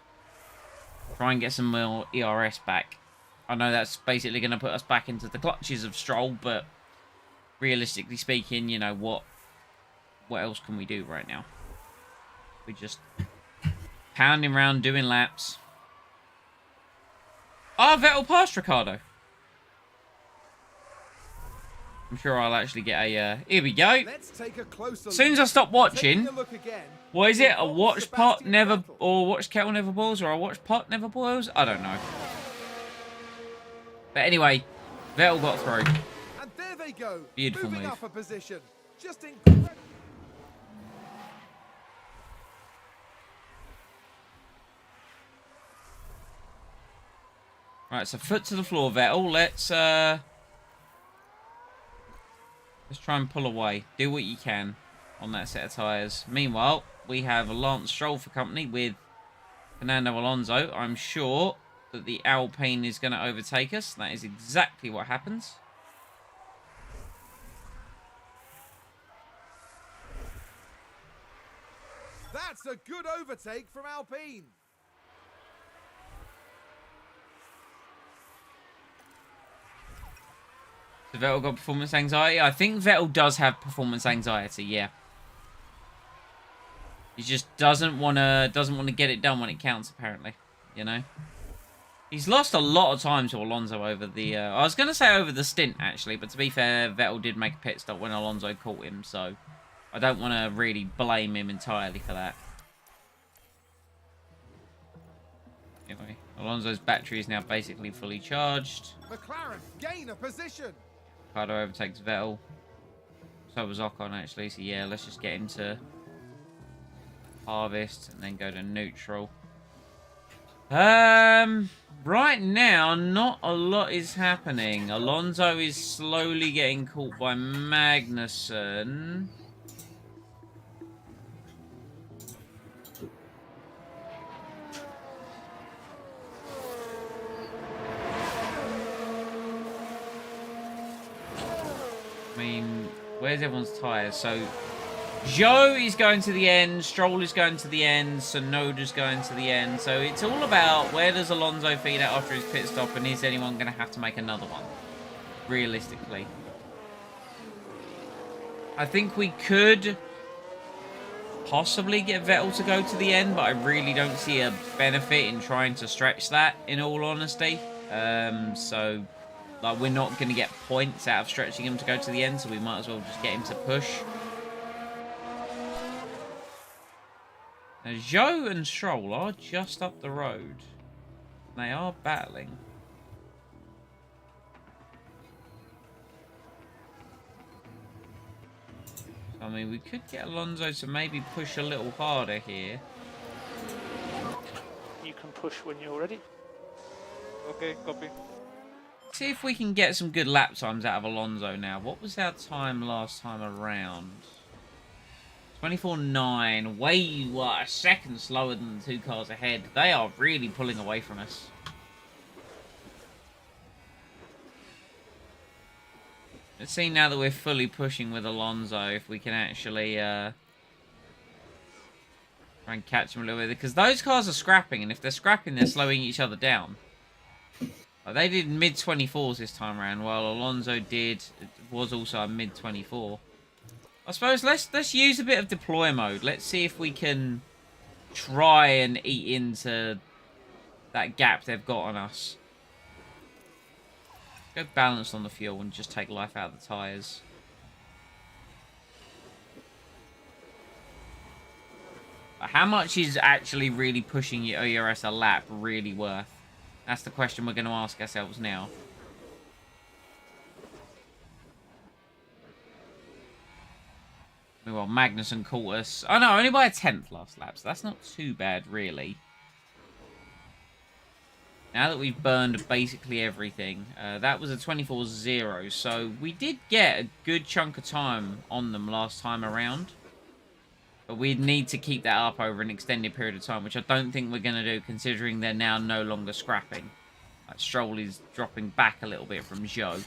Try and get some more ERS back. I know that's basically going to put us back into the clutches of Stroll, but realistically speaking, you know, what else can we do right now? We're just pounding around, doing laps. Oh, Vettel passed Ricciardo. I'm sure I'll actually get a... here we go. Let's take a closer As soon as I look. stop watching... Taking a look again, What is it? A involves watch pot Sebastian never... Vettel. Or watch kettle never boils? Or a watch pot never boils? I don't know. But anyway, Vettel got through. And there they go. Beautiful moving move. up a position. Just incredible. Right, so foot to the floor, Vettel. Let's try and pull away. Do what you can on that set of tyres. Meanwhile, we have Lance Stroll for company with Fernando Alonso. I'm sure that the Alpine is going to overtake us. That is exactly what happens. That's a good overtake from Alpine. Has Vettel got performance anxiety? I think Vettel does have performance anxiety, yeah. He just doesn't want to get it done when it counts, apparently. You know? He's lost a lot of time to Alonso over the... I was going to say over the stint, actually. But to be fair, Vettel did make a pit stop when Alonso caught him. So I don't want to really blame him entirely for that. Anyway, Alonso's battery is now basically fully charged. McLaren gain a position. Ricardo overtakes Vettel. So was Ocon, actually. So yeah, let's just get into harvest and then go to neutral. Right now, not a lot is happening. Alonso is slowly getting caught by Magnussen. I mean, where's everyone's tyres? So, Zhou is going to the end, Stroll is going to the end, Tsunoda's going to the end. So it's all about where does Alonso feed out after his pit stop, and is anyone going to have to make another one? Realistically. I think we could possibly get Vettel to go to the end, but I really don't see a benefit in trying to stretch that, in all honesty. So, like, we're not going to get points out of stretching him to go to the end, so we might as well just get him to push. Now, Zhou and Stroll are just up the road. They are battling. So, I mean, we could get Alonso to maybe push a little harder here. You can push when you're ready. Okay, copy. See if we can get some good lap times out of Alonso now. What was our time last time around? 24.9. Way, what, a second slower than the two cars ahead. They are really pulling away from us. Let's see now that we're fully pushing with Alonso if we can actually try and catch him a little bit. Because those cars are scrapping, and if they're scrapping, they're slowing each other down. They did mid-24s this time around, while Alonso was also a mid-24. I suppose let's use a bit of deploy mode. Let's see if we can try and eat into that gap they've got on us. Go balanced on the fuel and just take life out of the tyres. How much is actually really pushing your ORS a lap really worth? That's the question we're going to ask ourselves now. Well, Magnussen caught us. Oh no, only by a 10th last lap, so that's not too bad, really. Now that we've burned basically everything, that was a 24-0, so we did get a good chunk of time on them last time around. But we'd need to keep that up over an extended period of time, which I don't think we're going to do, considering they're now no longer scrapping. Like, Stroll is dropping back a little bit from Zhou.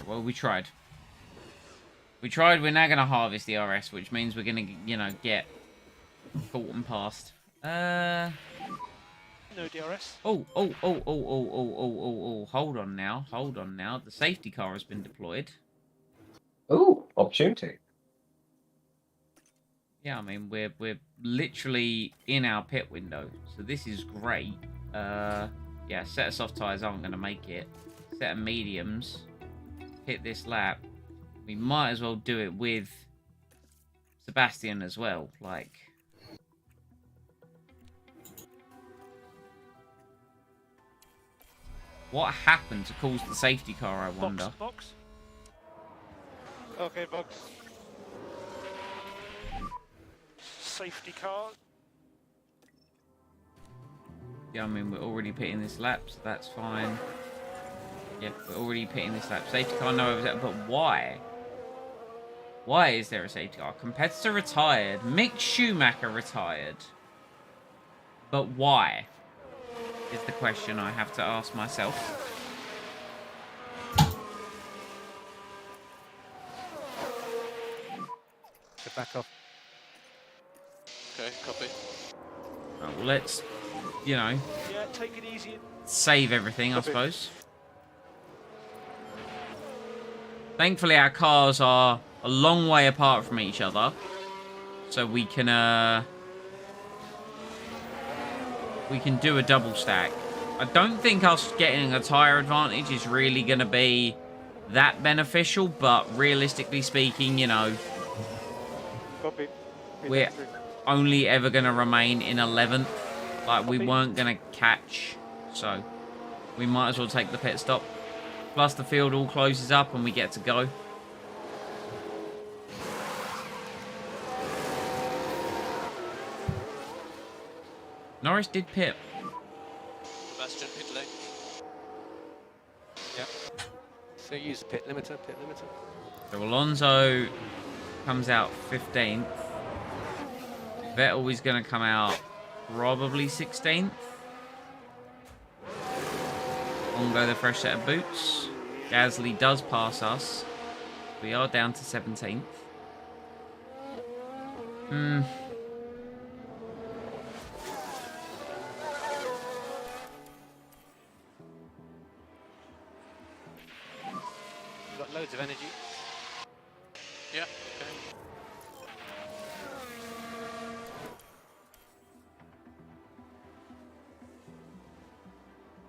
Well, we tried. We tried. We're now going to harvest the RS, which means we're going to, you know, get Caught and passed. No DRS. Oh. Hold on now. The safety car has been deployed. Ooh, opportunity. Yeah, I mean, we're literally in our pit window, so this is great. Yeah, set of soft tyres aren't going to make it. Set of mediums. Hit this lap. We might as well do it with Sebastian as well, like... What happened to cause the safety car, I wonder? Box. Okay, box. Safety car. Yeah, I mean, we're already pitting this lap, so that's fine. Yeah, we're already pitting this lap. Safety car, no, but why? Why is there a safety car? Competitor retired. Mick Schumacher retired. But why? Is the question I have to ask myself. So back off. Okay, copy. Right, well, let's, you know, Yeah, take it easy. save everything, I suppose. Thankfully, our cars are a long way apart from each other. So we can do a double stack. I don't think us getting a tyre advantage is really going to be that beneficial, but realistically speaking, you know, Copy. we're only ever going to remain in 11th. Like, we weren't going to catch, so we might as well take the pit stop. Plus, the field all closes up and we get to go. Norris did pit. Sebastian, pit lane. Yep. So use pit limiter. So Alonso comes out 15th. Vettel is going to come out probably 16th. On go the fresh set of boots. Gasly does pass us. We are down to 17th. You've got loads of energy. Yeah, okay.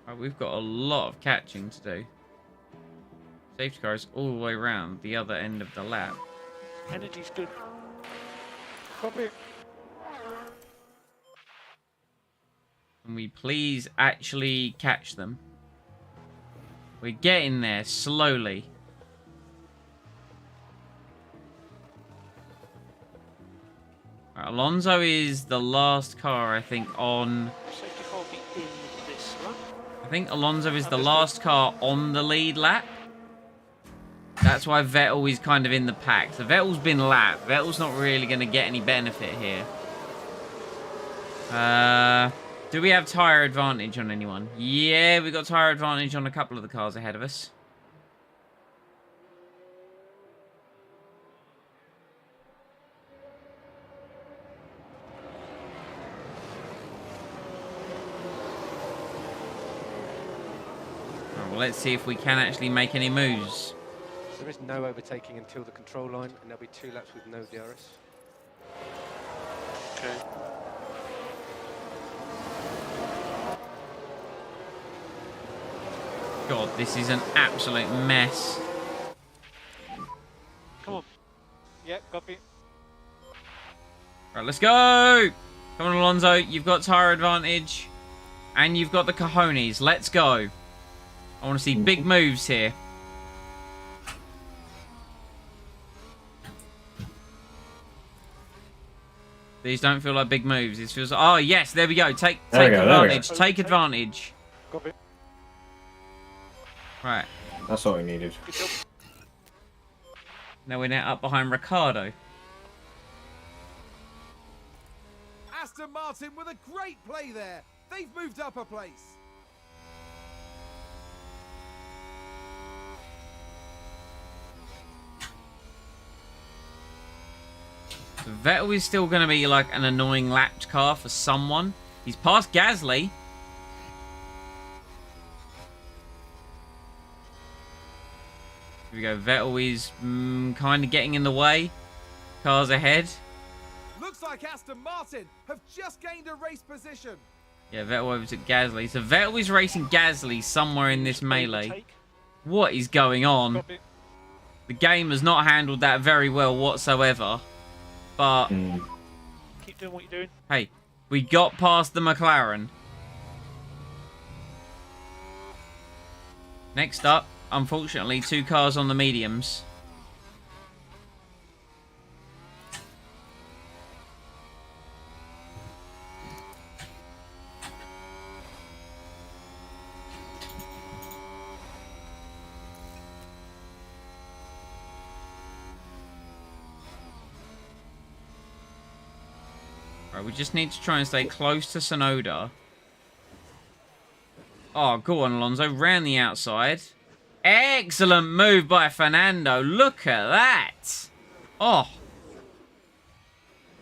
Right, we've got a lot of catching to do. Safety car is all the way around the other end of the lap. Energy's good. Copy. Can we please actually catch them? We're getting there slowly. Right, Alonso is the last car, I think, on... Safety car will be in this lap. I think Alonso is the last car on the lead lap. That's why Vettel is kind of in the pack. So Vettel's been lapped. Vettel's not really going to get any benefit here. Do we have tyre advantage on anyone? Yeah, we got tyre advantage on a couple of the cars ahead of us. Well, let's see if we can actually make any moves. There is no overtaking until the control line, and there'll be 2 laps with no DRS. Okay. God, this is an absolute mess. Come on. Yeah, copy. Right, let's go! Come on, Alonso. You've got tyre advantage. And you've got the cojones. Let's go. I want to see big moves here. These don't feel like big moves. This feels... Oh, yes. There we go. Take advantage. Take advantage. Copy. Right. That's all we needed. Good job. Now we're now up behind Ricciardo. Aston Martin with a great play there. They've moved up a place. So Vettel is still going to be like an annoying lapped car for someone. He's past Gasly. Here we go. Vettel is kind of getting in the way. Cars ahead. Looks like Aston Martin have just gained a race position. Yeah, Vettel overtook Gasly. So Vettel is racing Gasly somewhere in this melee. What is going on? The game has not handled that very well whatsoever. But, Keep doing what you're doing. hey, we got past the McLaren. Next up, unfortunately, 2 cars on the mediums. Right, we just need to try and stay close to Sonoda. Oh, go on, Alonso. Round the outside. Excellent move by Fernando. Look at that. Oh.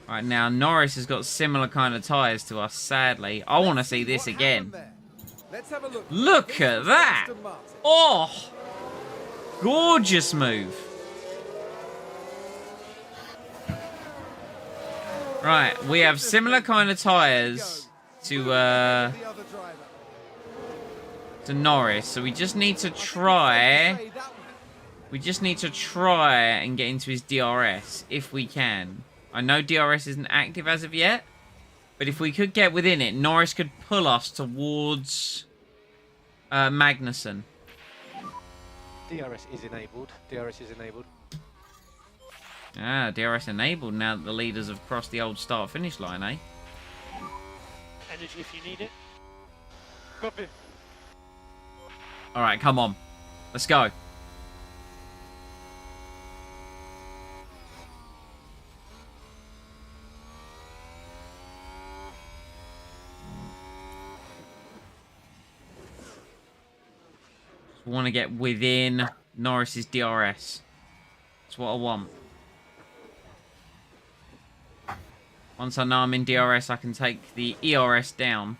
Right, now Norris has got similar kind of tyres to us, sadly. I want to see this again. Let's have a look. Look at that. Oh. Gorgeous move. Right, we have similar kind of tyres to Norris, so we just need to try. We just need to try and get into his DRS if we can. I know DRS isn't active as of yet, but if we could get within it, Norris could pull us towards Magnussen. DRS is enabled. DRS is enabled. Ah, DRS enabled now that the leaders have crossed the old start-finish line, eh? Energy if you need it. Copy. Alright, come on. Let's go. Just want to get within Norris's DRS. That's what I want. Once I know I'm in DRS, I can take the ERS down.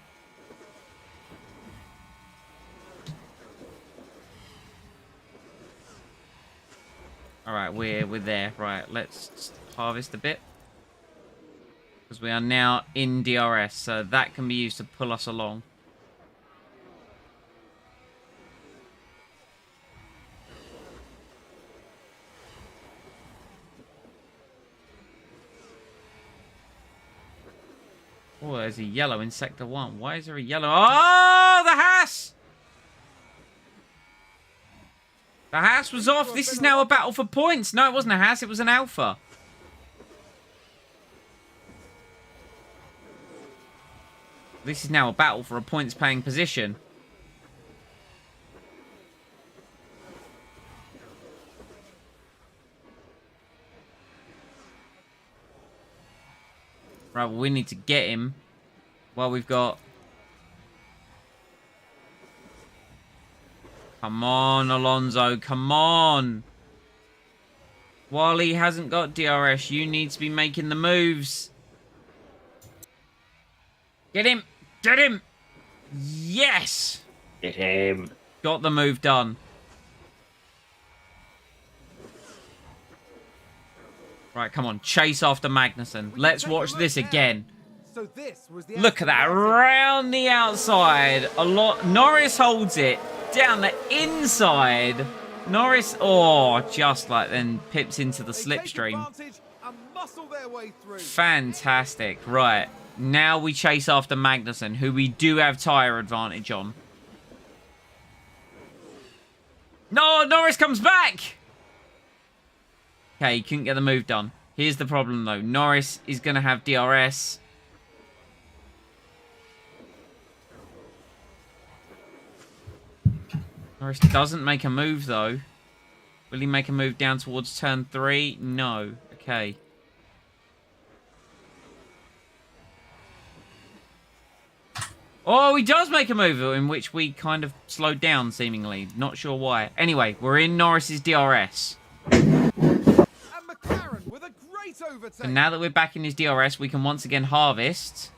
Alright, we're there. Right, let's harvest a bit. Because we are now in DRS, so that can be used to pull us along. Oh, there's a yellow in Sector 1. Why is there a yellow? Oh, the Haas! The Haas was off. This is now a battle for points. No, it wasn't a Haas. It was an Alpha. This is now a battle for a points-paying position. Right, well, we need to get him while we've got... Come on, Alonso, come on. While he hasn't got DRS, you need to be making the moves. Get him! Get him! Yes! Get him. Got the move done. Right, come on. Chase after Magnussen. Let's watch this again. So this was the Look at that. Round the outside. Norris holds it. Down the inside. Norris, just like then pips into the slipstream. Fantastic. Right. Now we chase after Magnussen, who we do have tyre advantage on. No, Norris comes back. Okay, he couldn't get the move done. Here's the problem, though. Norris is going to have DRS. Norris doesn't make a move, though. Will he make a move down towards turn 3? No. Okay. Oh, he does make a move, in which we kind of slowed down, seemingly. Not sure why. Anyway, we're in Norris's DRS. And McLaren with a great overtake. So now that we're back in his DRS, we can once again harvest.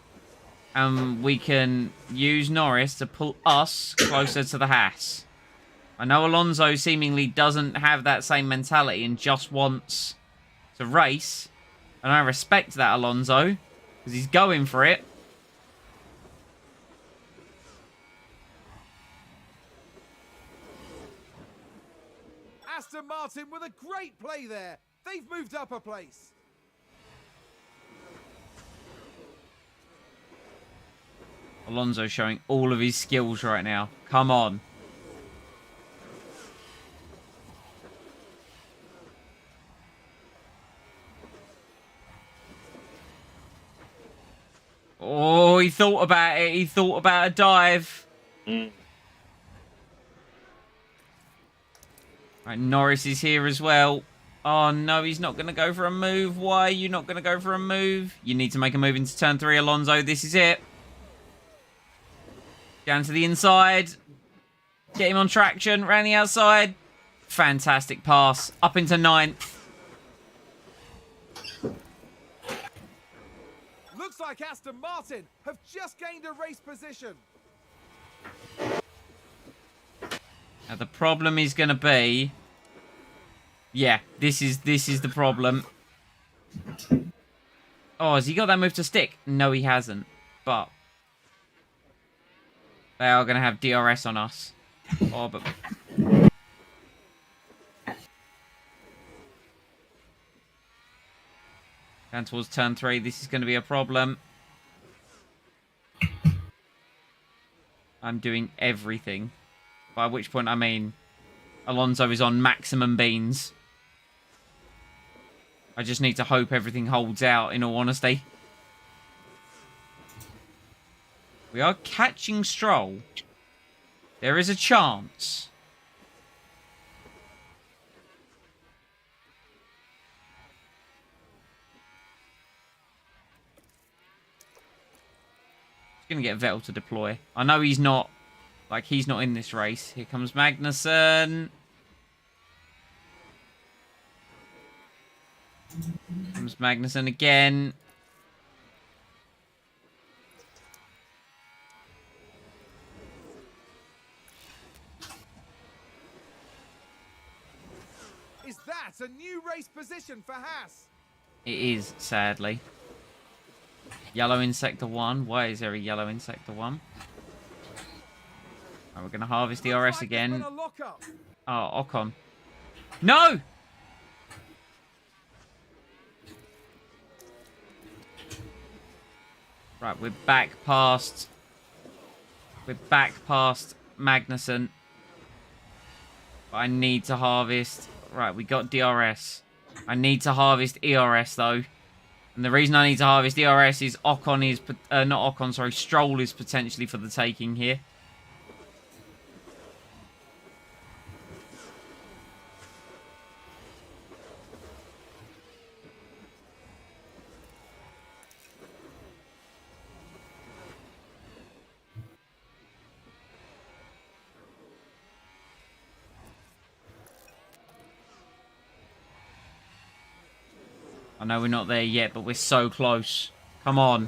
And we can use Norris to pull us closer to the Haas. I know Alonso seemingly doesn't have that same mentality and just wants to race. And I respect that, Alonso, because he's going for it. Aston Martin with a great play there. They've moved up a place. Alonso showing all of his skills right now. Come on. Oh, he thought about it. He thought about a dive. Right, Norris is here as well. Oh, no, he's not going to go for a move. Why are you not going to go for a move? You need to make a move into turn 3, Alonso. This is it. Down to the inside. Get him on traction. Round the outside. Fantastic pass. Up into 9th. Looks like Aston Martin have just gained a race position. Now, the problem is going to be... Yeah, this is the problem. Oh, has he got that move to stick? No, he hasn't. But... they are going to have DRS on us. Oh, but... down towards turn 3. This is going to be a problem. I'm doing everything. By which point, I mean... Alonso is on maximum beans. I just need to hope everything holds out, in all honesty. We are catching Stroll. There is a chance. He's going to get Vettel to deploy. I know he's not, like, he's not in this race. Here comes Magnussen. Comes Magnussen again. Is that a new race position for Haas? It is, sadly. Yellow in Sector 1. Why is there a yellow in Sector 1? Right, we're going to harvest the RS again. Oh, Ocon. No! Right, we're back past... we're back past Magnussen. I need to harvest... right, we got DRS. I need to harvest ERS, though. And the reason I need to harvest ERS is Ocon is... not Ocon, sorry. Stroll is potentially for the taking here. I know we're not there yet, but we're so close. Come on.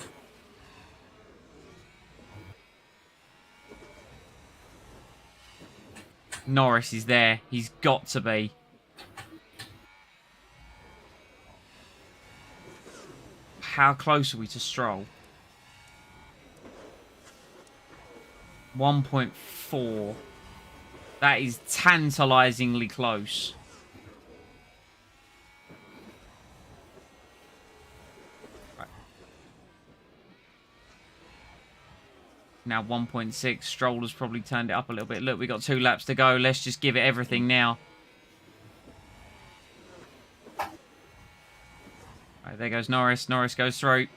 Norris is there. He's got to be. How close are we to Stroll? 1.4. That is tantalizingly close. Now 1.6. Stroll has probably turned it up a little bit. Look, we got 2 laps to go. Let's just give it everything now. Right, there goes Norris. Norris goes through.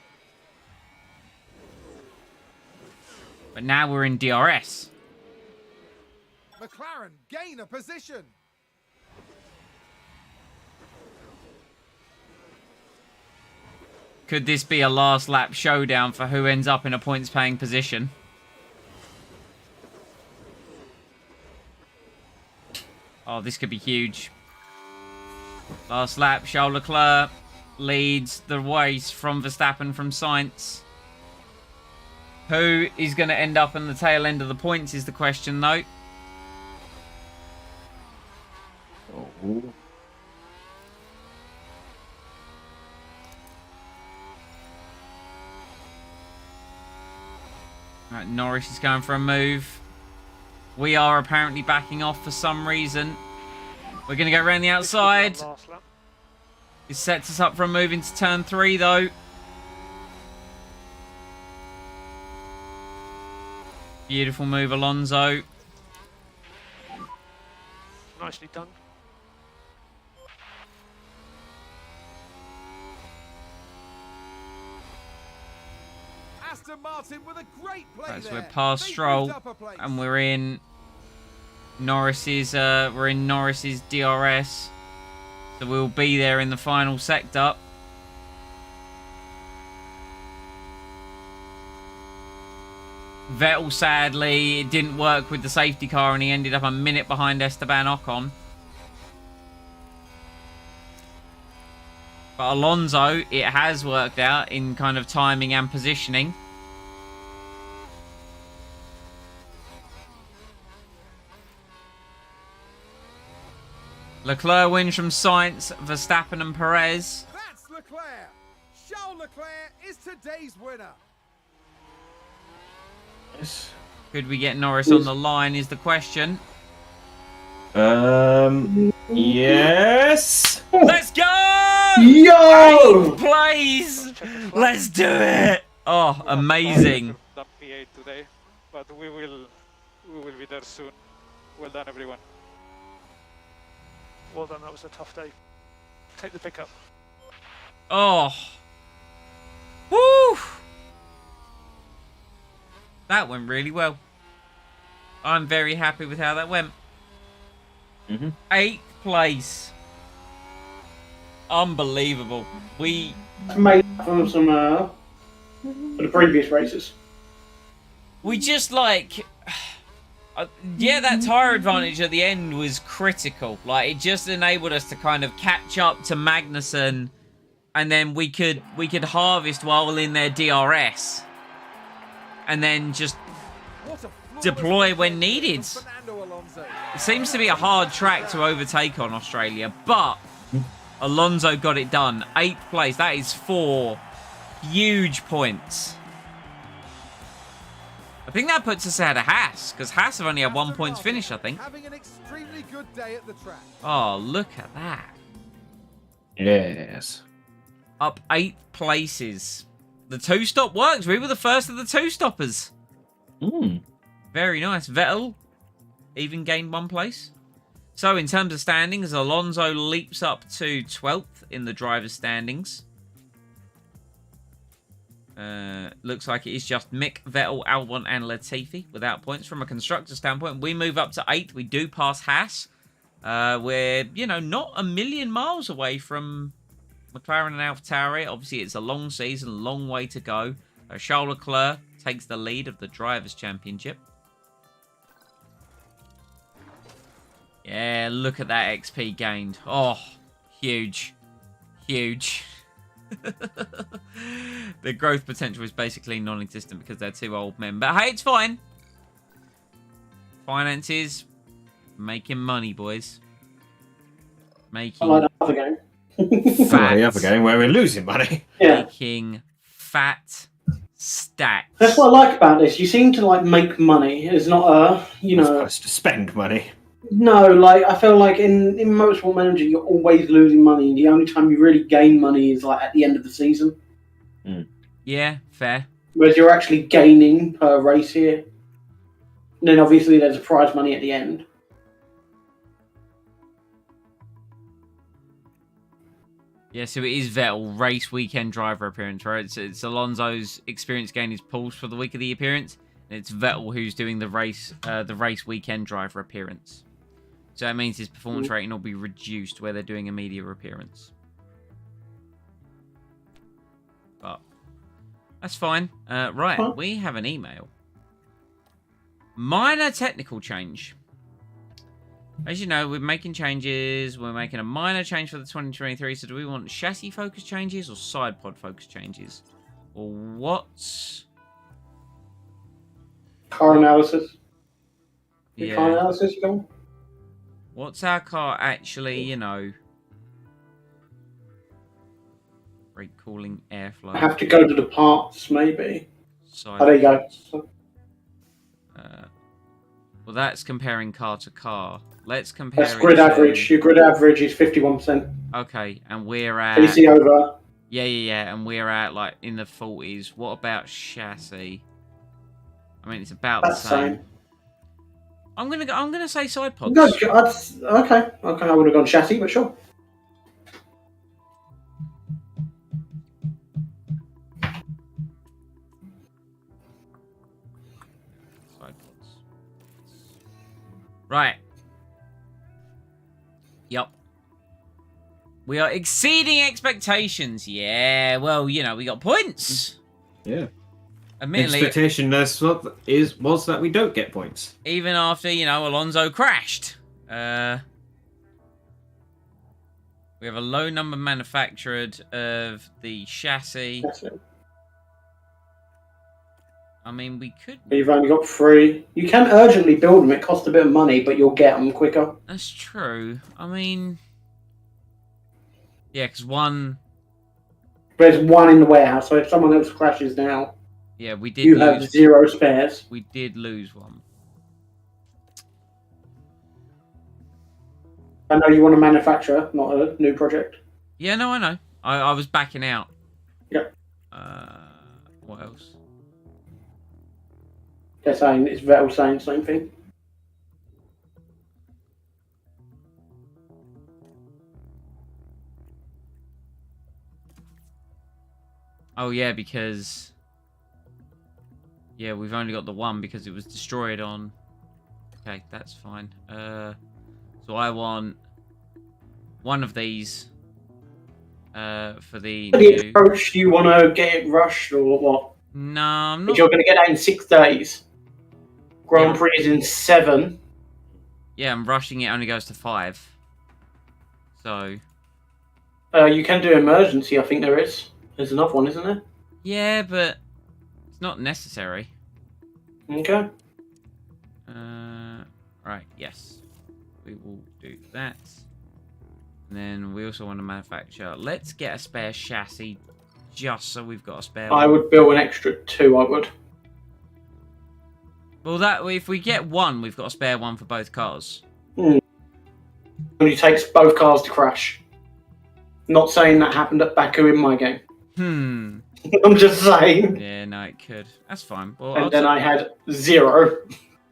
But now we're in DRS. McLaren gain a position. Could this be a last lap showdown for who ends up in a points paying position? Oh, this could be huge. Last lap, Charles Leclerc. leads the race from Verstappen from Sainz. Who is going to end up in the tail end of the points is the question, though. Oh. Right, Norris is going for a move. We are apparently backing off for some reason. We're going to go around the outside. Last lap. It sets us up for a move into turn 3, though. Beautiful move, Alonso. Nicely done. Aston Martin with a great play Right, so there. we're past They've Stroll, moved up a place. and we're in Norris's DRS. So we'll be there in the final sector. Vettel, sadly, it didn't work with the safety car, and he ended up a minute behind Esteban Ocon. But Alonso, it has worked out in kind of timing and positioning. Leclerc wins from Sainz, Verstappen and Perez. That's Leclerc. Charles Leclerc is today's winner. Yes. Could we get Norris on the line is the question. Yes. Let's go! Yo! Please! Let's do it! Oh, amazing. Done P8 today, but we will be there soon. Well done, everyone. Well done, that was a tough day. Take the pickup. Oh. Woo! That went really well. I'm very happy with how that went. 8th place. Unbelievable. We Made from some for the previous races. just like... yeah, that tyre advantage at the end was critical. Like, it just enabled us to kind of catch up to Magnussen, and then we could harvest while in their DRS, and then just deploy when needed. It seems to be a hard track to overtake on Australia, but Alonso got it done. 8th place. That is 4 huge points. I think that puts us ahead of Haas, because Haas have only had 1 point finish, I think. Having an extremely good day at the track. Oh, look at that. Yes. Up 8 places. The 2-stop works. We were the first of the 2-stoppers. Very nice. Vettel even gained 1 place. So in terms of standings, Alonso leaps up to 12th in the driver's standings. Looks like it is just Mick, Vettel, Albon and Latifi without points. From a constructor standpoint, we move up to 8th. We do pass Haas. We're, you know, not a million miles away from McLaren and AlphaTauri. Obviously, it's a long season, long way to go. Charles Leclerc takes the lead of the Drivers' Championship. Yeah, look at that XP gained. Oh, huge. Huge. The growth potential is basically non-existent because they're 2 old men. But hey, it's fine. Finances. Making money, boys. Making I like the other game. fat. The other game where we're losing money. Yeah. Making fat stacks. That's what I like about this. You seem to like make money. It's not We're supposed to spend money. No, like I feel like in Motorsport Manager you're always losing money. The only time you really gain money is like at the end of the season. Yeah, fair. Whereas you're actually gaining per race here. And then obviously there's a prize money at the end. Yeah, so it is Vettel race weekend driver appearance, right? It's Alonso's experience gain is paused for the week of the appearance, and it's Vettel who's doing the race weekend driver appearance. So that means his performance rating will be reduced where they're doing a media appearance. But that's fine. Right, we have an email. Minor technical change. As you know, we're making changes. We're making a minor change for the 2023. So do we want chassis focus changes or side pod focus changes? Or what? Car analysis. Yeah. Car analysis, you go. What's our car actually, you know? Brake cooling, airflow. I have to go to the parts, maybe. Side Oh, there you go. pods. Well, that's comparing car to car. Let's compare. That's grid average. Your grid average is 51%. Okay, and we're at. PC over. Yeah, and we're at like in the 40s. What about chassis? I mean, it's about That's the same. same. I'm gonna say side pods. No, that's okay. Okay, I would have gone chassis, but sure. Side pods. Right. Yup. We are exceeding expectations. Yeah. Well, you know, we got points. Yeah. Admittedly, Expectation was that we don't get points. even after, you know, Alonso crashed. We have a low number manufactured of the chassis. That's it. I mean, we could. You've only got 3. You can urgently build them. It costs a bit of money, but you'll get them quicker. That's true. I mean, yeah, because one. There's 1 in the warehouse, so if someone else crashes now, Yeah, we did. you have 0 spares. We did lose one. I know you want to manufacture, not a new project. Yeah, no, I know. I was backing out. Yep. What else? They're saying it's Vettel saying the same thing. Oh yeah, because yeah, we've only got the one because it was destroyed on. Okay, that's fine. So I want one of these for the For the new... approach, do you want to get it rushed or what? No, I'm If not. you're going to get that in 6 days. Grand Yeah. Prix is in 7. Yeah, I'm rushing it. Only goes to 5. So You can do emergency, I think there is. There's another one, isn't there? yeah, but it's not necessary. Okay. Right. Yes, we will do that. And then we also want to manufacture. Let's get a spare chassis, just so we've got a spare. I would build an extra 2, I would. Well, that if we get one, we've got a spare one for both cars. Only takes both cars to crash. Not saying that happened at Baku in my game. I'm just saying. Yeah, no, it could. That's fine. Well, And then I had 0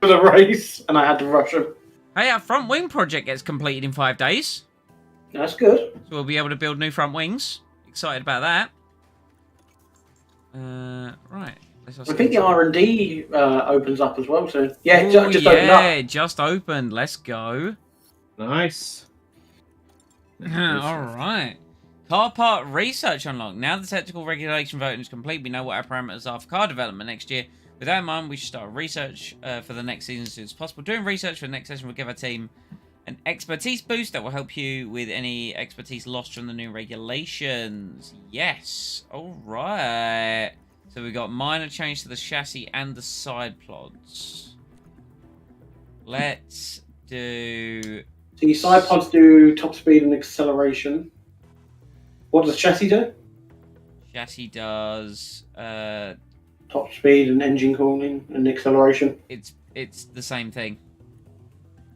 for the race, and I had to rush them. Hey, our front wing project gets completed in 5 days. That's good. So we'll be able to build new front wings. Excited about that. Right. I think the R&D opens up as well soon. Yeah, Ooh, just opened up. Yeah, it just opened. Let's go. Nice. All right. Car part research unlocked. Now the technical regulation voting is complete, we know what our parameters are for car development next year. With that in mind, we should start research for the next season as soon as possible. Doing research for the next session will give our team an expertise boost that will help you with any expertise lost from the new regulations. Yes. All right. So we got minor change to the chassis and the side plods. Let's do... The side pods do top speed and acceleration. What does chassis do? Chassis does... Top speed and engine cooling and acceleration. It's the same thing.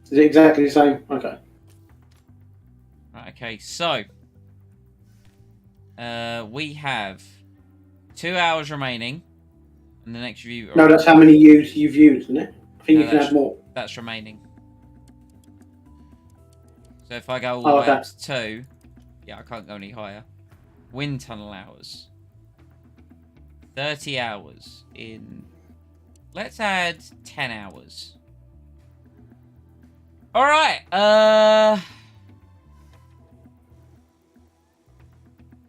Is it exactly the same? Okay. Right, okay, so... we have 2 hours remaining. And the next review... No, that's how many you've used, isn't it? I think No, you can add more. That's remaining. So if I go all the way up to 2... Yeah, I can't go any higher. Wind tunnel hours. 30 hours in... Let's add 10 hours. Alright,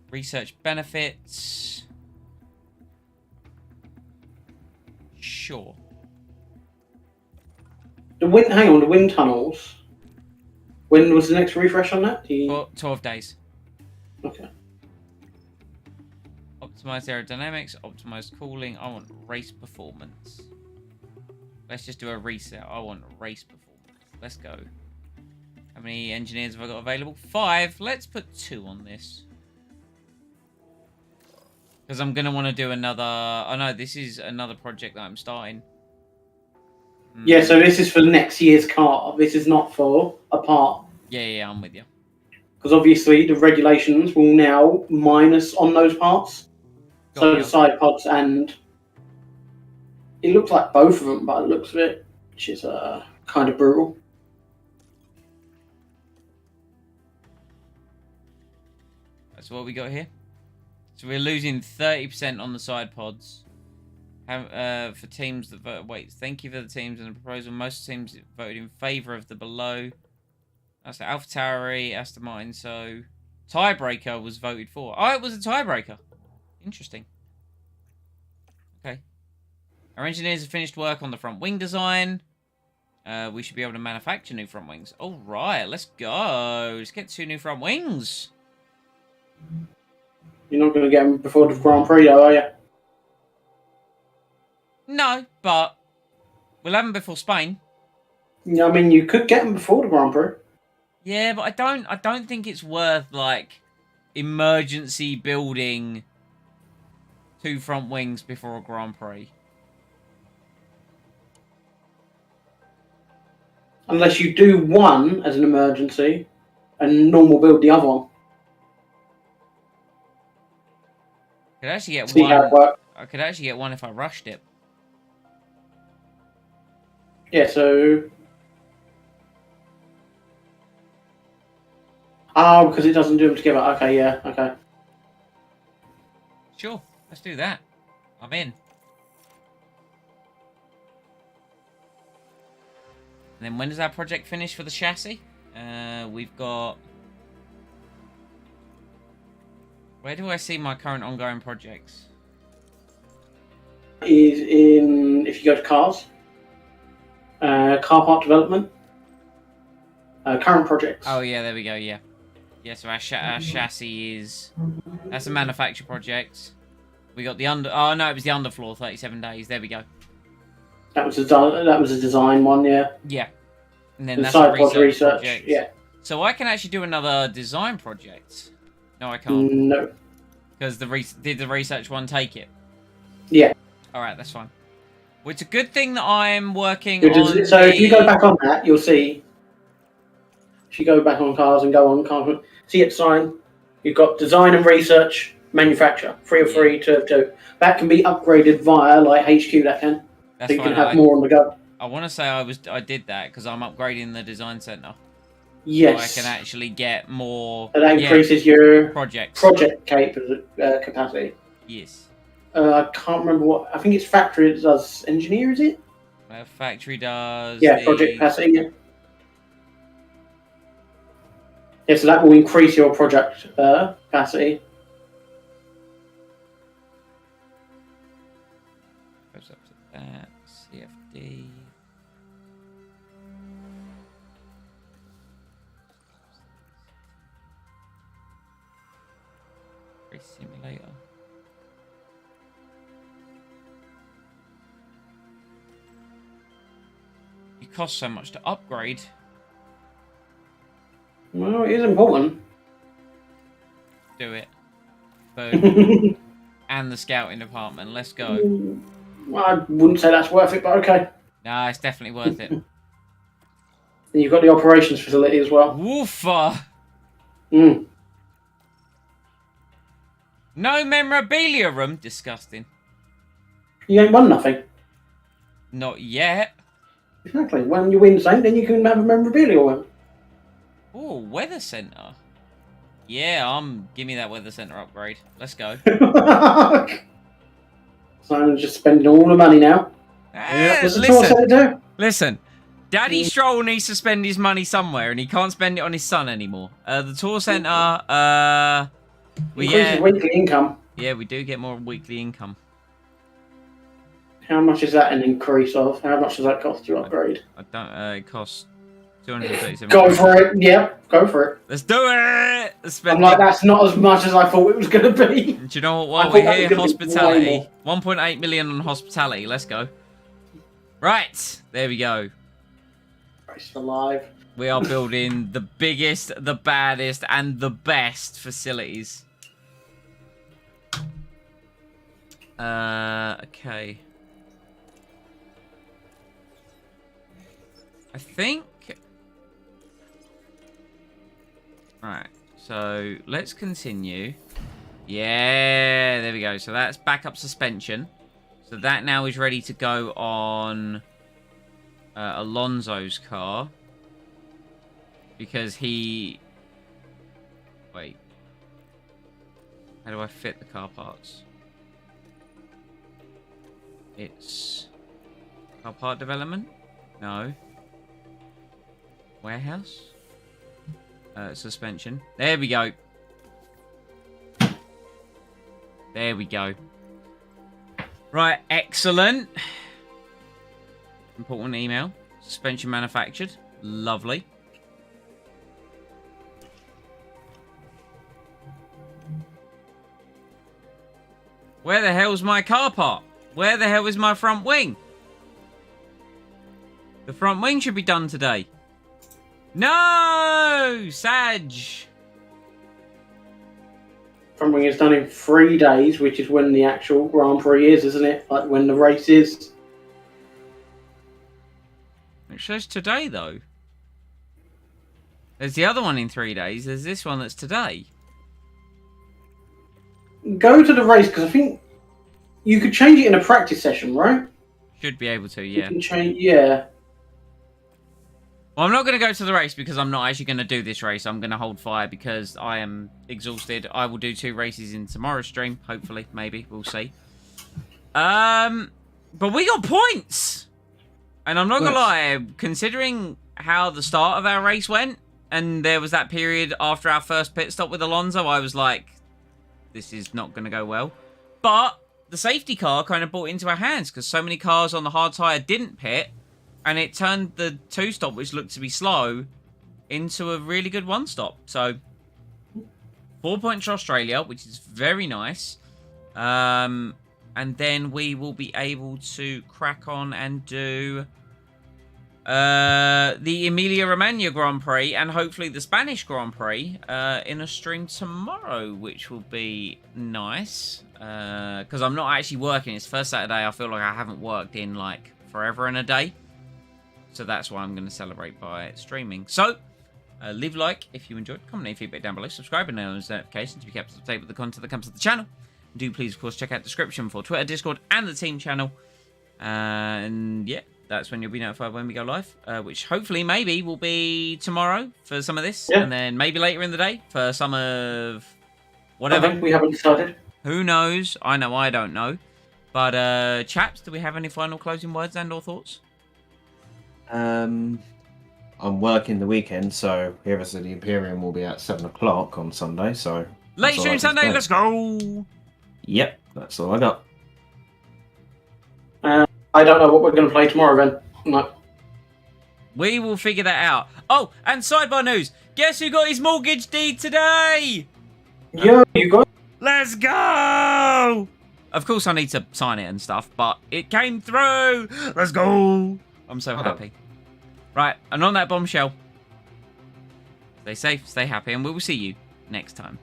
research benefits. Sure. The wind tunnels. When was the next refresh on that? 12 days. Okay. Optimize aerodynamics, optimize cooling. I want race performance. Let's just do a reset. I want race performance. Let's go. How many engineers have I got available? 5. Let's put 2 on this. Because I'm going to want to do another... Oh, no, this is another project that I'm starting. Yeah, so this is for next year's car. This is not for a part. Yeah, I'm with you. Because obviously the regulations will now minus on those parts. So the side pods and... It looks like both of them by the looks of it, which is kind of brutal. That's what we got here. So we're losing 30% on the side pods. For teams that vote... Wait, thank you for the teams in the proposal. Most teams voted in favour of the below. That's AlphaTauri, Aston Martin, so... Tiebreaker was voted for. Oh, it was a tiebreaker. Interesting. Okay. Our engineers have finished work on the front wing design. We should be able to manufacture new front wings. All right, let's go. Let's get 2 new front wings. You're not going to get them before the Grand Prix, though, are you? No, but we'll have them before Spain. Yeah, I mean, you could get them before the Grand Prix. Yeah, but I don't think it's worth like emergency building 2 front wings before a Grand Prix. Unless you do one as an emergency and normal build the other one. I could actually get See one. how it works. I could actually get one if I rushed it. Yeah, so... Oh, because it doesn't do them together. Okay, yeah, okay. Sure, let's do that. I'm in. And then when does our project finish for the chassis? We've got... Where do I see my current ongoing projects? Is in, if you go to cars, car part development, current projects. Oh yeah, there we go. Yeah, yeah. So our chassis is that's a manufacture project. We got the under. Oh no, it was the underfloor. 37 days. There we go. That was a design one, yeah. Yeah, and then The that's side a pod research, project. yeah. So I can actually do another design project. No, I can't. No. Because did the research one take it? Yeah. All right, that's fine. Well, it's a good thing that I'm working on. So if you go back on that, you'll see. If you go back on cars and go on cars, see it sign. You've got design and research, manufacture, 3 of 3, 2 of 2. That can be upgraded via like HQ. That can. That's so you fine. can have more on the go. I want to say I did that because I'm upgrading the design center. Yes. So I can actually get more. So that increases your project capacity. Yes. I can't remember what. I think it's factory that does engineer, is it? Factory does. Yeah, project capacity. Yeah. Yeah, so that will increase your project capacity. Goes up to that. CFD. Race simulator. It costs so much to upgrade. Well, it is important. Do it. Boom. And the scouting department. Let's go. Well, I wouldn't say that's worth it, but okay. Nah, it's definitely worth it. And you've got the operations facility as well. Woofa! Mm. No memorabilia room. Disgusting. You ain't won nothing. Not yet. Exactly. When you win something, then you can have a memorabilia one. Oh, weather center. Yeah, give me that weather center upgrade. Let's go. So I'm just spending all the money now. What's the tour center do? Listen. Daddy Stroll needs to spend his money somewhere, and he can't spend it on his son anymore. The tour center, Increases weekly income. Yeah, we do get more weekly income. How much is that an increase of? How much does that cost to upgrade? I don't. It costs 237. Go for it. Yep, go for it. Let's do it. Let's spend I'm like, that's not as much as I thought it was going to be. Do you know what? I While thought we're that here, was gonna be hospitality. way 1.8 million on hospitality. Let's go. Right. There we go. Christ alive. We are building the biggest, the baddest, and the best facilities. Okay. I think... Right, so let's continue. Yeah, there we go. So that's backup suspension. So that now is ready to go on Alonso's car. Because he... Wait. How do I fit the car parts? It's... Car part development? No. Warehouse? Suspension. There we go. There we go. Right, excellent. Important email. Suspension manufactured. Lovely. Where the hell's my car part? Where the hell is my front wing? The front wing should be done today. No! Sag! Front wing is done in 3 days, which is when the actual Grand Prix is, isn't it? Like when the race is. It says today, though. There's the other one in 3 days. There's this one that's today. Go to the race, because I think you could change it in a practice session, right? Should be able to, You yeah. can change, yeah. Well, I'm not going to go to the race because I'm not actually going to do this race. I'm going to hold fire because I am exhausted. I will do 2 races in tomorrow's stream. Hopefully, maybe. We'll see. But we got points! And I'm not going to lie, considering how the start of our race went, and there was that period after our first pit stop with Alonso, I was like, this is not going to go well. But the safety car kind of brought it into our hands because so many cars on the hard tyre didn't pit. And it turned the 2-stop, which looked to be slow, into a really good 1-stop. So, 4 points for Australia, which is very nice. And then we will be able to crack on and do the Emilia-Romagna Grand Prix and hopefully the Spanish Grand Prix in a stream tomorrow, which will be nice. Because I'm not actually working. It's the first Saturday. I feel like I haven't worked in, like, forever and a day. So that's why I'm going to celebrate by streaming. So, leave a like if you enjoyed. Comment any feedback down below. Subscribe and turn on notifications to be kept up to date with the content that comes to the channel. And do please, of course, check out the description for Twitter, Discord, and the team channel. And yeah, that's when you'll be notified when we go live. Which hopefully, maybe, will be tomorrow for some of this. Yeah. And then maybe later in the day for some of whatever. We haven't decided. Who knows? I know I don't know. But, chaps, do we have any final closing words and or thoughts? I'm working the weekend, so here is the Imperium will be at 7 o'clock on Sunday, so... Late stream Sunday, let's go! Yep, that's all I got. I don't know what we're going to play tomorrow, then. No. We will figure that out. Oh, and sidebar news. Guess who got his mortgage deed today? Yeah, you got. Let's go! Of course I need to sign it and stuff, but it came through! Let's go! I'm so happy. Right, and on that bombshell, stay safe, stay happy, and we will see you next time.